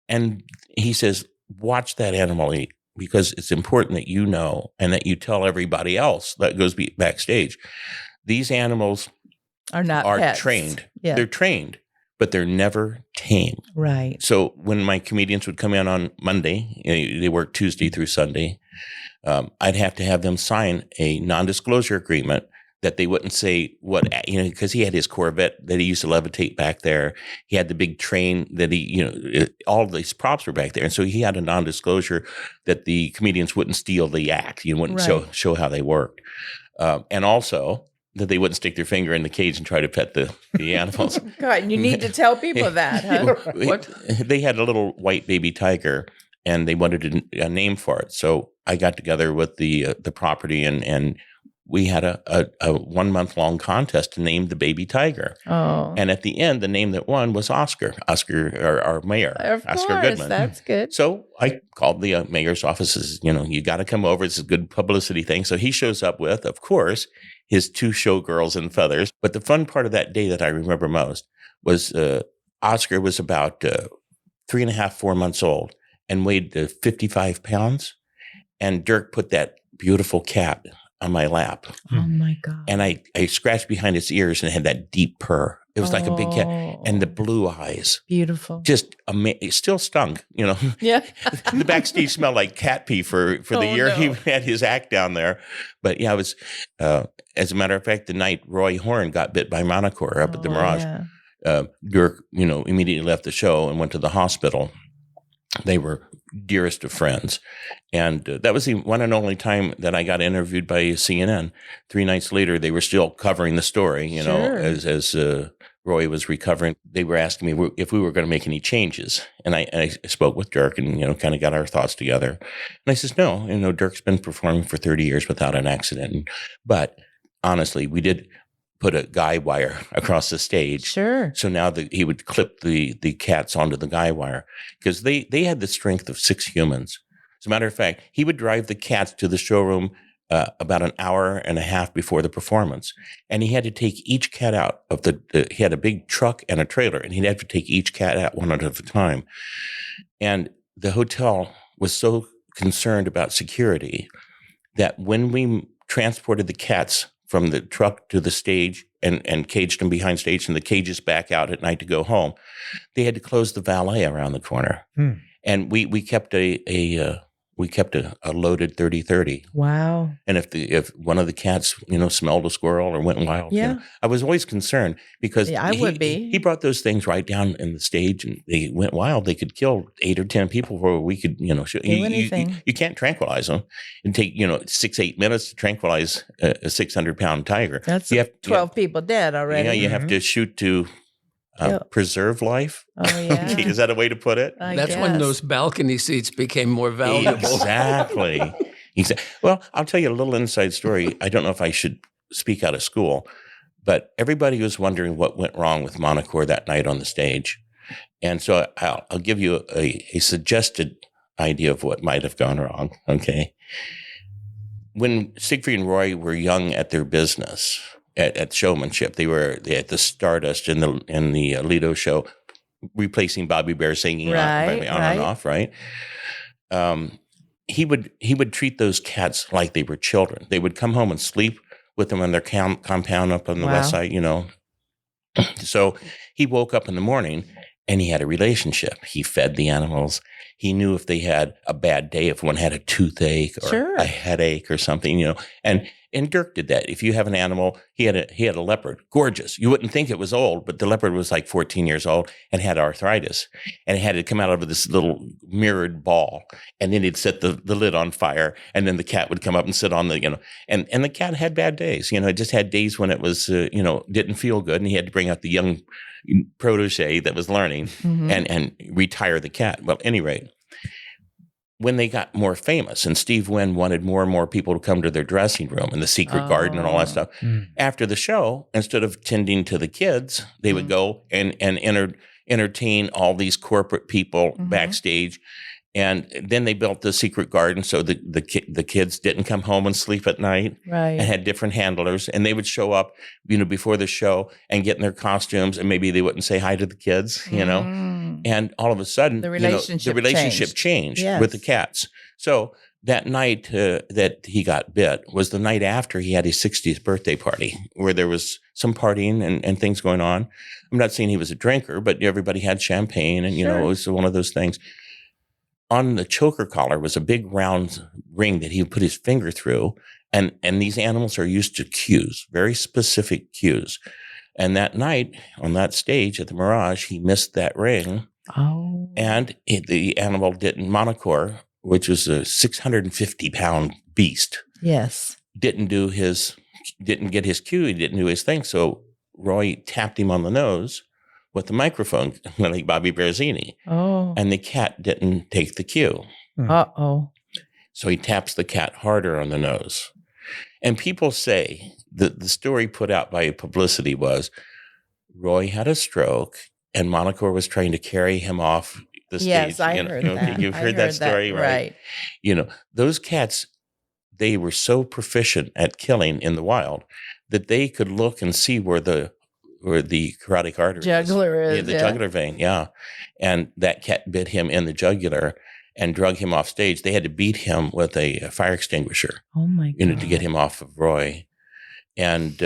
And he says, watch that animal eat. Because it's important that you know and that you tell everybody else that goes backstage. These animals are pets. Trained. Yeah. They're trained, but they're never tamed. Right. So when my comedians would come in on Monday, they work Tuesday through Sunday, I'd have to have them sign a non-disclosure agreement that they wouldn't say what, because he had his Corvette that he used to levitate back there. He had the big train that all of these props were back there. And so he had a non-disclosure that the comedians wouldn't steal the act. You wouldn't show how they worked. And also that they wouldn't stick their finger in the cage and try to pet the animals. God, you need to tell people that, huh? What? They had a little white baby tiger and they wanted a name for it. So I got together with the property and we had a 1 month long contest to name the baby tiger. Oh. And at the end, the name that won was Oscar, our mayor, Oscar Goodman. That's good. So I called the mayor's offices, you got to come over. It's a good publicity thing. So he shows up with, of course, his 2 showgirls in feathers. But the fun part of that day that I remember most was Oscar was about 3.5, 4 months old and weighed 55 pounds. And Dirk put that beautiful cat on my lap. Oh my God. And I scratched behind its ears and it had that deep purr. It was like a big cat. And the blue eyes. Beautiful. Just it still stunk, Yeah. The backstage smelled like cat pee for the year he had his act down there. But yeah, it was, as a matter of fact, the night Roy Horn got bit by Monocore up at the Mirage, Dirk, immediately left the show and went to the hospital. They were dearest of friends. And that was the one and only time that I got interviewed by CNN. 3 nights later, they were still covering the story, as Roy was recovering. They were asking me if we were going to make any changes. And I spoke with Dirk and, kind of got our thoughts together. And I says, no, Dirk's been performing for 30 years without an accident. But honestly, we did put a guy wire across the stage. Sure. So now he would clip the cats onto the guy wire because they had the strength of 6 humans. As a matter of fact, he would drive the cats to the showroom about an hour and a half before the performance. And he had to take each cat out of he had a big truck and a trailer, and he'd have to take each cat out one at a time. And the hotel was so concerned about security that when we transported the cats from the truck to the stage and caged them behind stage and the cages back out at night to go home, they had to close the valet around the corner. And we kept a loaded 30-30. Wow. And if one of the cats, smelled a squirrel or went wild, Yeah. I was always concerned because I would be. He brought those things right down in the stage and they went wild. They could kill 8 or 10 people before we could, Do anything. You can't tranquilize them. It'd take, 6-8 minutes to tranquilize a 600-pound tiger. That's 12 people dead already. Yeah, you have to shoot to preserve life. Oh, yeah. Is that a way to put it? That's when those balcony seats became more valuable. Exactly. Well, I'll tell you a little inside story. I don't know if I should speak out of school, but everybody was wondering what went wrong with Monocore that night on the stage. And so I'll give you a suggested idea of what might have gone wrong. Okay. When Siegfried and Roy were young at their business, at showmanship, they at the Stardust in the Lido show, replacing Bobby Bear singing on and off, right? He would treat those cats like they were children. They would come home and sleep with them in their compound up on the west side, So he woke up in the morning and he had a relationship. He fed the animals. He knew if they had a bad day, if one had a toothache or a headache or something, And Dirk did that. If you have an animal, he had a leopard, gorgeous. You wouldn't think it was old, but the leopard was like 14 years old and had arthritis, and it had to come out of this little mirrored ball, and then he'd set the lid on fire, and then the cat would come up and sit on the, and the cat had bad days. It just had days when it was, didn't feel good, and he had to bring out the young protege that was learning and retire the cat. Well, at any rate, when they got more famous and Steve Wynn wanted more and more people to come to their dressing room and the secret garden and all that stuff, after the show, instead of tending to the kids, they would go and entertain all these corporate people backstage. And then they built the secret garden so the kids didn't come home and sleep at night, and had different handlers. And they would show up, before the show and get in their costumes, and maybe they wouldn't say hi to the kids, And all of a sudden, the relationship changed with the cats. So that night that he got bit was the night after he had his 60th birthday party, where there was some partying and things going on. I'm not saying he was a drinker, but everybody had champagne, and it was one of those things. On the choker collar was a big round ring that he would put his finger through. And these animals are used to cues, very specific cues. And that night on that stage at the Mirage, he missed that ring. Oh. And the animal didn't, Monocore, which was a 650-pound beast. Yes. Didn't get his cue. He didn't do his thing. So Roy tapped him on the nose with the microphone, like Bobby Berezini. Oh. And the cat didn't take the cue. Uh-oh. So he taps the cat harder on the nose. And people say that the story put out by publicity was Roy had a stroke and Monocore was trying to carry him off the stage. Yes, I heard that. You've heard that story, right? Those cats, they were so proficient at killing in the wild that they could look and see where the carotid artery jugular is. The jugular vein, and that cat bit him in the jugular and drug him off stage. They had to beat him with a fire extinguisher. Oh my God! To get him off of Roy, and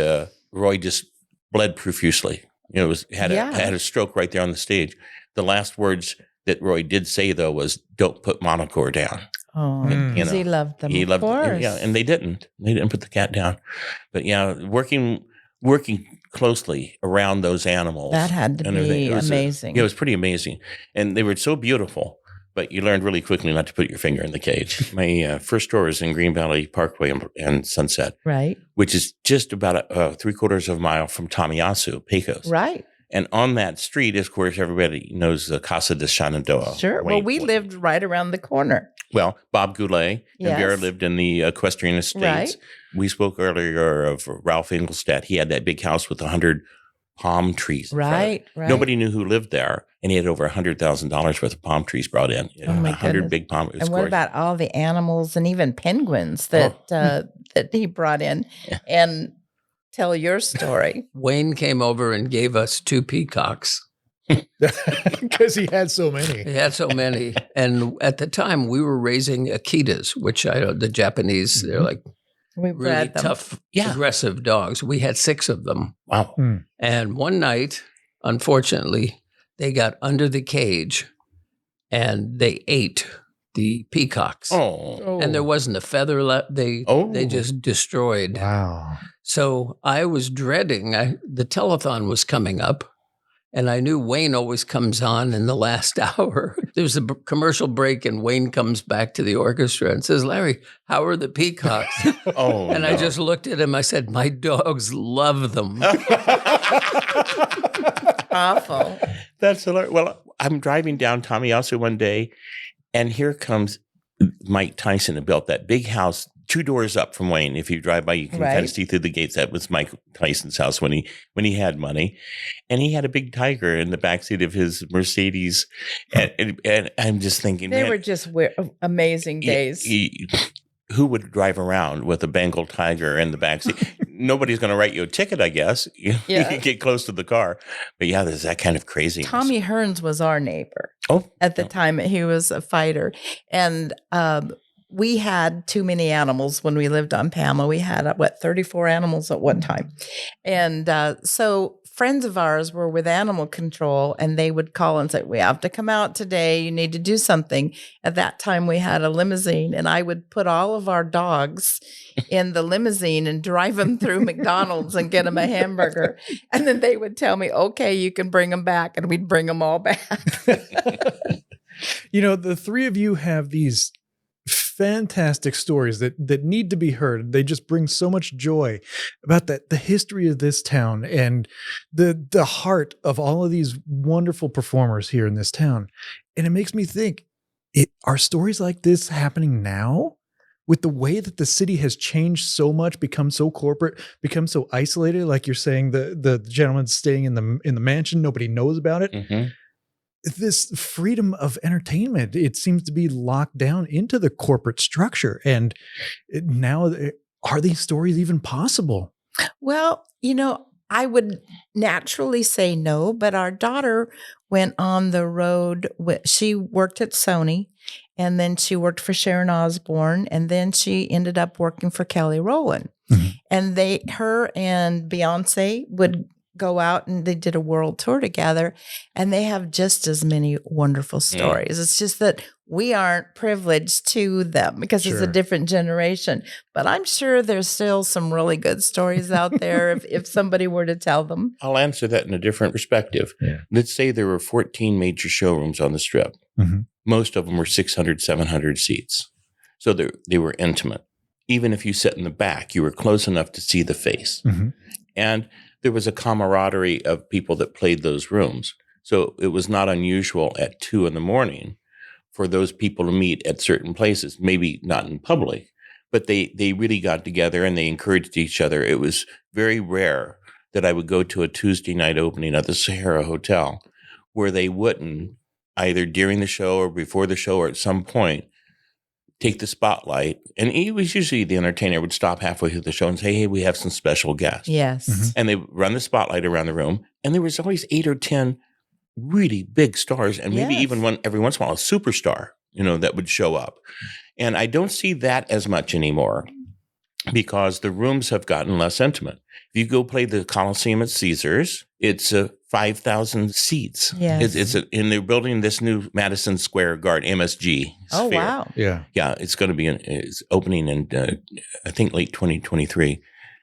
Roy just bled profusely. Had a stroke right there on the stage. The last words that Roy did say though was, "Don't put Monocore down." Oh, because he loved them. He loved them, and they didn't. They didn't put the cat down. But working closely around those animals. That had to be amazing. It was pretty amazing. And they were so beautiful, but you learned really quickly not to put your finger in the cage. My first store was in Green Valley Parkway and Sunset. Right. Which is just about 3/4 of a mile from Tamiyasu, Pecos. Right. And on that street, of course, everybody knows the Casa de Shenandoah. Sure. Well, we lived right around the corner. Well, Bob Goulet and Vera lived in the Equestrian Estates. Right. We spoke earlier of Ralph Engelstadt. He had that big house with 100 palm trees. Right. Nobody knew who lived there, and he had over $100,000 worth of palm trees brought in. Oh my 100 goodness. big palm trees. And what about all the animals and even penguins that that he brought in? And tell your story. Wayne came over and gave us 2 peacocks. Because he had so many. He had so many. And at the time, we were raising Akitas, which the Japanese, they're like really tough, aggressive dogs. We had 6 of them. Wow. And one night, unfortunately, they got under the cage and they ate the peacocks. Oh. And there wasn't a feather left. They just destroyed. Wow. So I was dreading, the telethon was coming up. And I knew Wayne always comes on in the last hour. There's a commercial break and Wayne comes back to the orchestra and says, "Larry, how are the peacocks?" I just looked at him. I said, "My dogs love them." Awful. That's hilarious. Well, I'm driving down Tommy also one day, and here comes Mike Tyson and built that big house 2 doors up from Wayne. If you drive by, you can kind of see through the gates. That was Mike Tyson's house when he had money, and he had a big tiger in the backseat of his Mercedes. And I'm just thinking, they were just amazing days. Who would drive around with a Bengal tiger in the backseat? Nobody's going to write you a ticket, I guess. You can get close to the car. But yeah, there's that kind of craziness. Tommy Hearns was our neighbor. At the time, he was a fighter. And we had too many animals when we lived on Pamela. We had, 34 animals at one time. And so friends of ours were with animal control, and they would call and say, we have to come out today. You need to do something. At that time, we had a limousine, and I would put all of our dogs in the limousine and drive them through McDonald's and get them a hamburger. And then they would tell me, okay, you can bring them back. And we'd bring them all back. The three of you have these fantastic stories that need to be heard. They just bring so much joy about the history of this town and the heart of all of these wonderful performers here in this town. And it makes me think, are stories like this happening now? With the way that the city has changed so much, become so corporate, become so isolated, like you're saying, the gentleman staying in the mansion, nobody knows about it. Mm-hmm. This freedom of entertainment, it seems to be locked down into the corporate structure. And now, are these stories even possible? Well, I would naturally say no, but our daughter went on the road. She worked at Sony, and then she worked for Sharon Osbourne, and then she ended up working for Kelly Rowland. Mm-hmm. And her and Beyonce would go out, and they did a world tour together, and they have just as many wonderful stories. It's just that we aren't privileged to them because it's a different generation. But I'm sure there's still some really good stories out there if somebody were to tell them. I'll answer that in a different perspective. Yeah. Let's say there were 14 major showrooms on the Strip. Mm-hmm. Most of them were 600, 700 seats. So they were intimate. Even if you sat in the back, you were close enough to see the face. Mm-hmm. And there was a camaraderie of people that played those rooms. So it was not unusual at 2 a.m. for those people to meet at certain places, maybe not in public, but they really got together and they encouraged each other. It was very rare that I would go to a Tuesday night opening at the Sahara Hotel where they wouldn't, either during the show or before the show or at some point, take the spotlight. And it was usually the entertainer would stop halfway through the show and say, hey, we have some special guests. Yes. Mm-hmm. And they run the spotlight around the room. And there was always 8 or 10 really big stars, and maybe even every once in a while, a superstar, that would show up. And I don't see that as much anymore because the rooms have gotten less intimate. If you go play the Coliseum at Caesars, it's 5,000 seats. Yes. And they're building this new Madison Square Garden, MSG sphere. Oh, wow. Yeah. Yeah, it's going to be, it's opening in, I think, late 2023.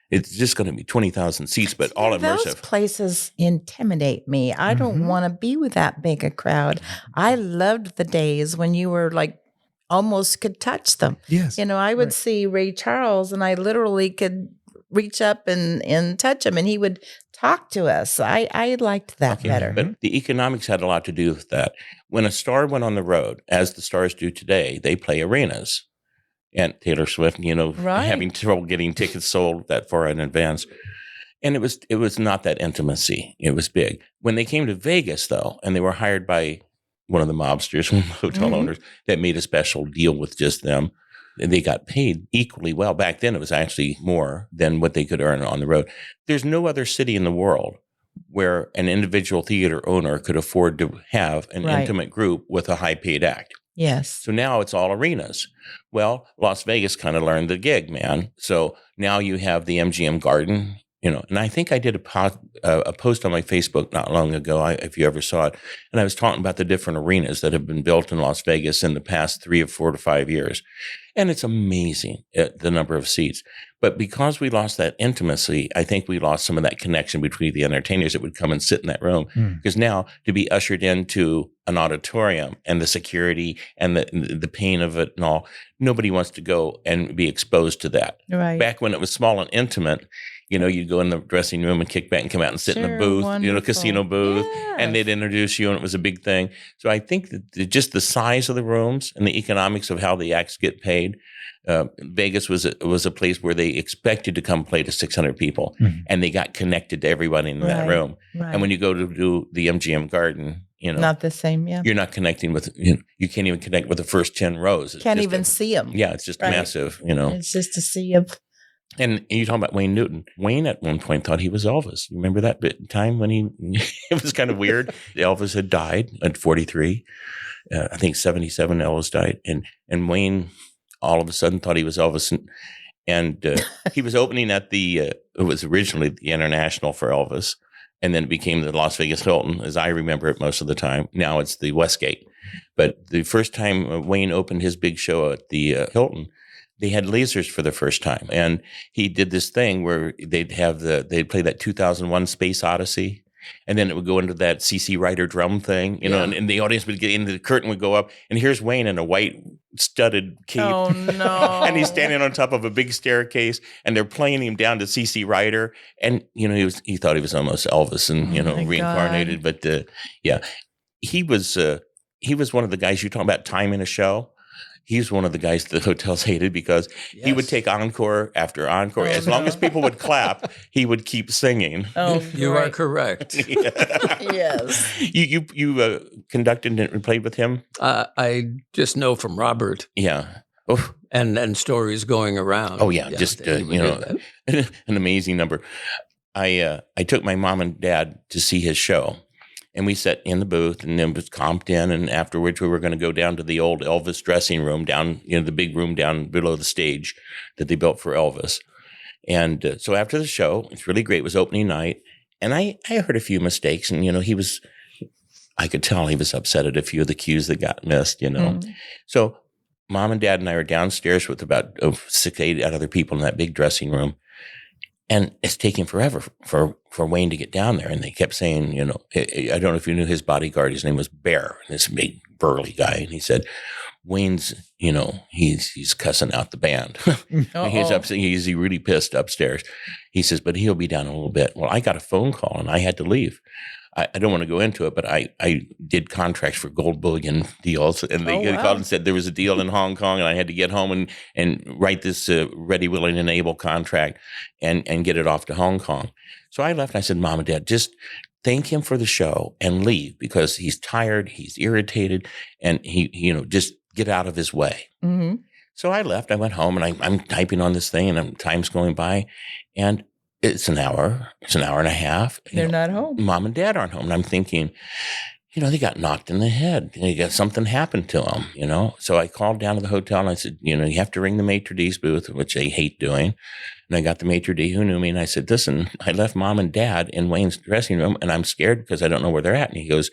It's just going to be 20,000 seats, but all immersive. Those places intimidate me. I don't want to be with that big a crowd. I loved the days when you were almost could touch them. Yes. I would see Ray Charles, and I literally could reach up and touch him, and he would talk to us. I liked that better. But the economics had a lot to do with that. When a star went on the road, as the stars do today, they play arenas. And Taylor Swift, having trouble getting tickets sold that far in advance. And it was not that intimacy. It was big. When they came to Vegas, though, and they were hired by one of the mobsters, one of the hotel owners, that made a special deal with just them, they got paid equally well. Back then, it was actually more than what they could earn on the road. There's no other city in the world where an individual theater owner could afford to have an intimate group with a high-paid act. Yes. So now it's all arenas. Well, Las Vegas kind of learned the gig, man. So now you have the MGM Garden, and I think I did a post on my Facebook not long ago, if you ever saw it, and I was talking about the different arenas that have been built in Las Vegas in the past 3 or 4 to 5 years. And it's amazing, the number of seats. But because we lost that intimacy, I think we lost some of that connection between the entertainers that would come and sit in that room. Because now to be ushered into an auditorium and the security and the pain of it and all, nobody wants to go and be exposed to that. Right. Back when it was small and intimate, you'd go in the dressing room and kick back and come out and sit in the booth, wonderful. Casino booth, and Yes. they'd introduce you, and it was a big thing. So I think that just the size of the rooms and the economics of how the acts get paid. Vegas was a place where they expected to come play to 600 people, and they got connected to everybody in that room. Right. And when you go to do the MGM Garden, not the same, yeah. you're not connecting with, you can't even connect with the first 10 rows. It's Can't just even see them. Yeah, it's just massive, It's just a sea of. And you talking about Wayne Newton. Wayne at one point thought he was Elvis. You remember that time when it was kind of weird. Elvis had died at 43. I think 77 Elvis died. And Wayne all of a sudden thought he was Elvis. And he was opening at it was originally the International for Elvis. And then it became the Las Vegas Hilton, as I remember it most of the time. Now it's the Westgate. But the first time Wayne opened his big show at the Hilton, they had lasers for the first time. And he did this thing where they'd play that 2001 Space Odyssey. And then it would go into that C.C. Ryder drum thing, and the audience would get into the curtain would go up. And here's Wayne in a white studded cape. Oh, no. And he's standing on top of a big staircase, and they're playing him down to C.C. Ryder. And, he thought he was almost Elvis and, reincarnated. God. But he was one of the guys you talk about time in a show. He's one of the guys the hotels hated because he would take encore after encore. As long as people would clap, he would keep singing. Oh, you are correct. Yes. You conducted and played with him? I just know from Robert. Yeah. Oh. And stories going around. Oh, yeah. Just, an amazing number. I took my mom and dad to see his show. And we sat in the booth, and then was comped in. And afterwards, we were going to go down to the old Elvis dressing room down, the big room down below the stage that they built for Elvis. And so after the show, it's really great. It was opening night. And I heard a few mistakes. And, I could tell he was upset at a few of the cues that got missed, So Mom and Dad and I were downstairs with about 6, 8 other people in that big dressing room. And it's taking forever for Wayne to get down there. And they kept saying, I don't know if you knew his bodyguard, his name was Bear, this big burly guy. And he said, Wayne's, he's cussing out the band. He's upset. He's really pissed upstairs. He says, but he'll be down in a little bit. Well, I got a phone call and I had to leave. I don't want to go into it, but I did contracts for gold bullion deals, and they called and said there was a deal in Hong Kong, and I had to get home and write this ready, willing, and able contract and get it off to Hong Kong. So I left, and I said, Mom and Dad, just thank him for the show and leave because he's tired, he's irritated, and he just get out of his way. Mm-hmm. So I left. I went home, and I'm typing on this thing, and time's going by, and it's an hour and a half. They're not home. Mom and Dad aren't home. And I'm thinking, they got knocked in the head. Something happened to them, So I called down to the hotel and I said, you have to ring the maitre d's booth, which they hate doing. And I got the maitre d who knew me. And I said, listen, I left Mom and Dad in Wayne's dressing room and I'm scared because I don't know where they're at. And he goes,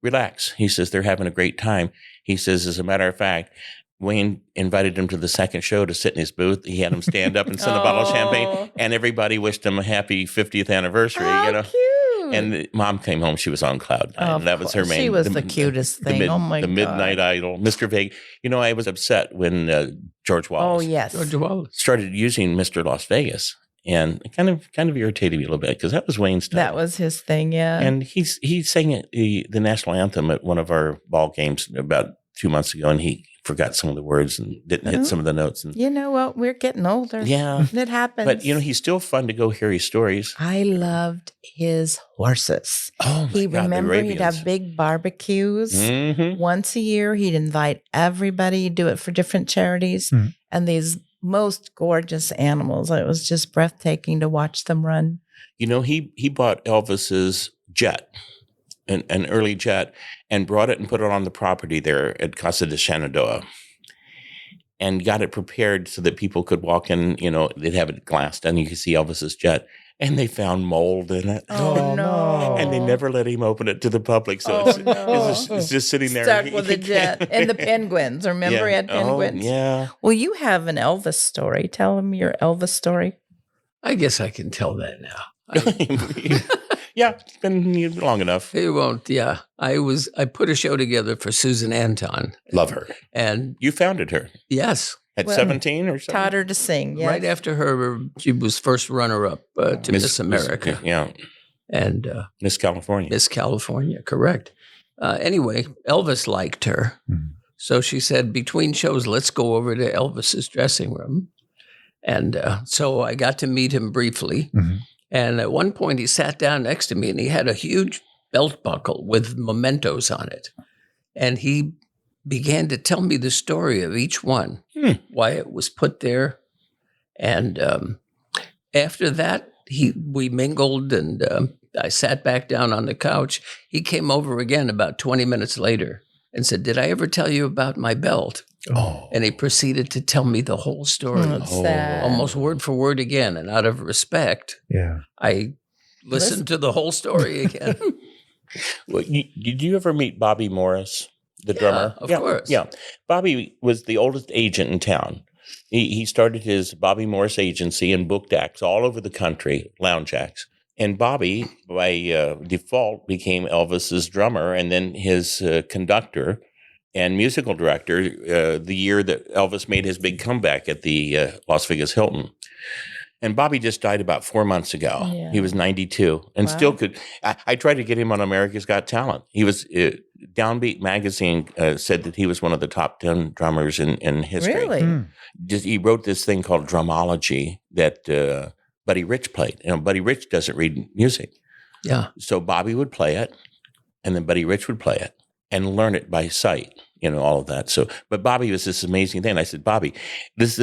relax. He says, they're having a great time. He says, as a matter of fact, Wayne invited him to the second show to sit in his booth. He had him stand up and send a bottle of champagne, and everybody wished him a happy 50th anniversary. Cute. And Mom came home; she was on cloud nine. That was her main. She was the cutest thing. Oh my God! The Midnight Idol, Mr. Vegas. I was upset when George Wallace. Oh yes, George Wallace started using Mr. Las Vegas, and it kind of irritated me a little bit because that was Wayne's time. That was his thing, yeah. And he sang the national anthem at one of our ball games about 2 months ago, and he forgot some of the words and didn't hit some of the notes. And you know what? We're getting older. Yeah. It happens. But, he's still fun to go hear his stories. I loved his horses. Oh, my God. Remember, he'd have big barbecues. Mm-hmm. Once a year, he'd invite everybody. He'd do it for different charities. Mm-hmm. And these most gorgeous animals. It was just breathtaking to watch them run. He bought Elvis's jet. An early jet, and brought it and put it on the property there at Casa de Shenandoah and got it prepared so that people could walk in, they'd have it glassed and you could see Elvis's jet. And they found mold in it. Oh, no. And they never let him open it to the public. So it's just sitting there. Stuck with the jet. And the penguins. Remember he had penguins? Oh, yeah. Well, you have an Elvis story. Tell him your Elvis story. I guess I can tell that now. Yeah, it's been long enough. It won't. Yeah, I put a show together for Susan Anton. Love her. And you founded her. Yes. At 17 or something? Taught her to sing, yes. Right after she was first runner-up to Miss America. Yeah. And Miss California. Miss California, correct. Anyway, Elvis liked her. Mhm. So she said, between shows, let's go over to Elvis's dressing room. And so I got to meet him briefly. Mhm. And at one point, he sat down next to me and he had a huge belt buckle with mementos on it. And he began to tell me the story of each one, why it was put there. And after that, we mingled and I sat back down on the couch. He came over again about 20 minutes later and said, "Did I ever tell you about my belt?" Oh. And he proceeded to tell me the whole story, That's sad. almost word for word again. And out of respect, Yeah. I listened to the whole story again. Well, did you ever meet Bobby Morris, the drummer? Of course. Yeah. Bobby was the oldest agent in town. He started his Bobby Morris agency and booked acts all over the country, lounge acts. And Bobby, by default, became Elvis's drummer and then his conductor and musical director the year that Elvis made his big comeback at the Las Vegas Hilton. And Bobby just died about 4 months ago. Yeah. He was 92 and still could. I tried to get him on America's Got Talent. He was Downbeat magazine said that he was one of the top 10 drummers in history. Really? He wrote this thing called Drumology that Buddy Rich played. Buddy Rich doesn't read music. Yeah. So Bobby would play it, and then Buddy Rich would play it and learn it by sight. All of that. So, but Bobby was this amazing thing. I said, "Bobby, this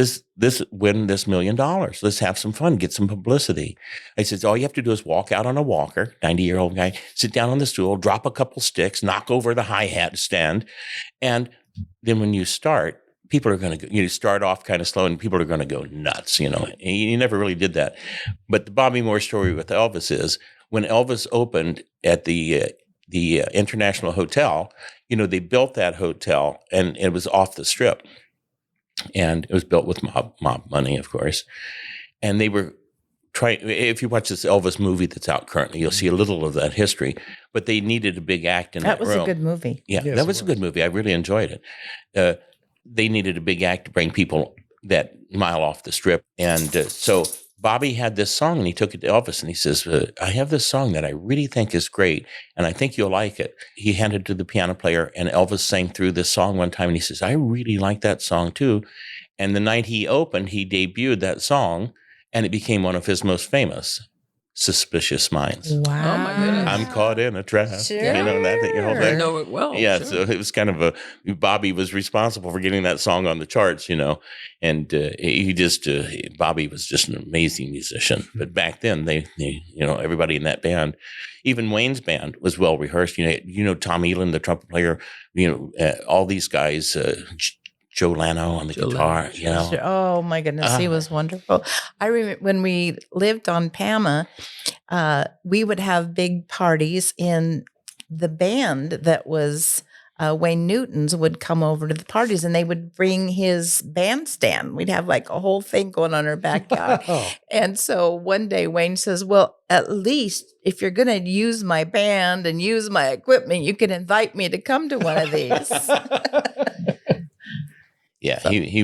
win this $1 million. Let's have some fun, get some publicity." I said, "All you have to do is walk out on a walker, 90-year-old guy, sit down on the stool, drop a couple sticks, knock over the hi-hat stand. And then when you start, people are going to start off kind of slow and people are going to go nuts, And he never really did that. But the Bobby Moore story with Elvis is when Elvis opened at the International Hotel, they built that hotel and it was off the strip. And it was built with mob money, of course. And they were trying, if you watch this Elvis movie that's out currently, you'll see a little of that history. But they needed a big act in that room. That was a good movie. Yeah, Yes, that was a good movie. I really enjoyed it. They needed a big act to bring people that mile off the strip. And so Bobby had this song and he took it to Elvis and he says, "I have this song that I really think is great and I think you'll like it." He handed it to the piano player and Elvis sang through this song one time and he says, "I really like that song too." And the night he opened, he debuted that song and it became one of his most famous, "Suspicious Minds." Wow. Oh, my goodness. I'm caught in a trap. Sure. That whole I thing. know it well. Yeah, sure. so it was kind of Bobby was responsible for getting that song on the charts, and Bobby was just an amazing musician. But back then, they everybody in that band, even Wayne's band was well rehearsed. Tom Elan, the trumpet player, all these guys, Joe Lano on the guitar, Sure. Oh my goodness, he was wonderful. I remember when we lived on Pama, we would have big parties, and the band that was Wayne Newton's would come over to the parties, and they would bring his bandstand. We'd have like a whole thing going on in our backyard. And so one day Wayne says, "Well, at least if you're going to use my band and use my equipment, you can invite me to come to one of these." Yeah, so. He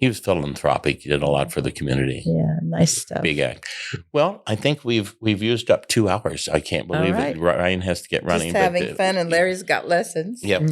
was philanthropic. He did a lot for the community. Yeah, nice stuff. Big act. Well, I think we've used up 2 hours. I can't believe it. Ryan has to get running. Just having fun, and Larry's got lessons. Yep.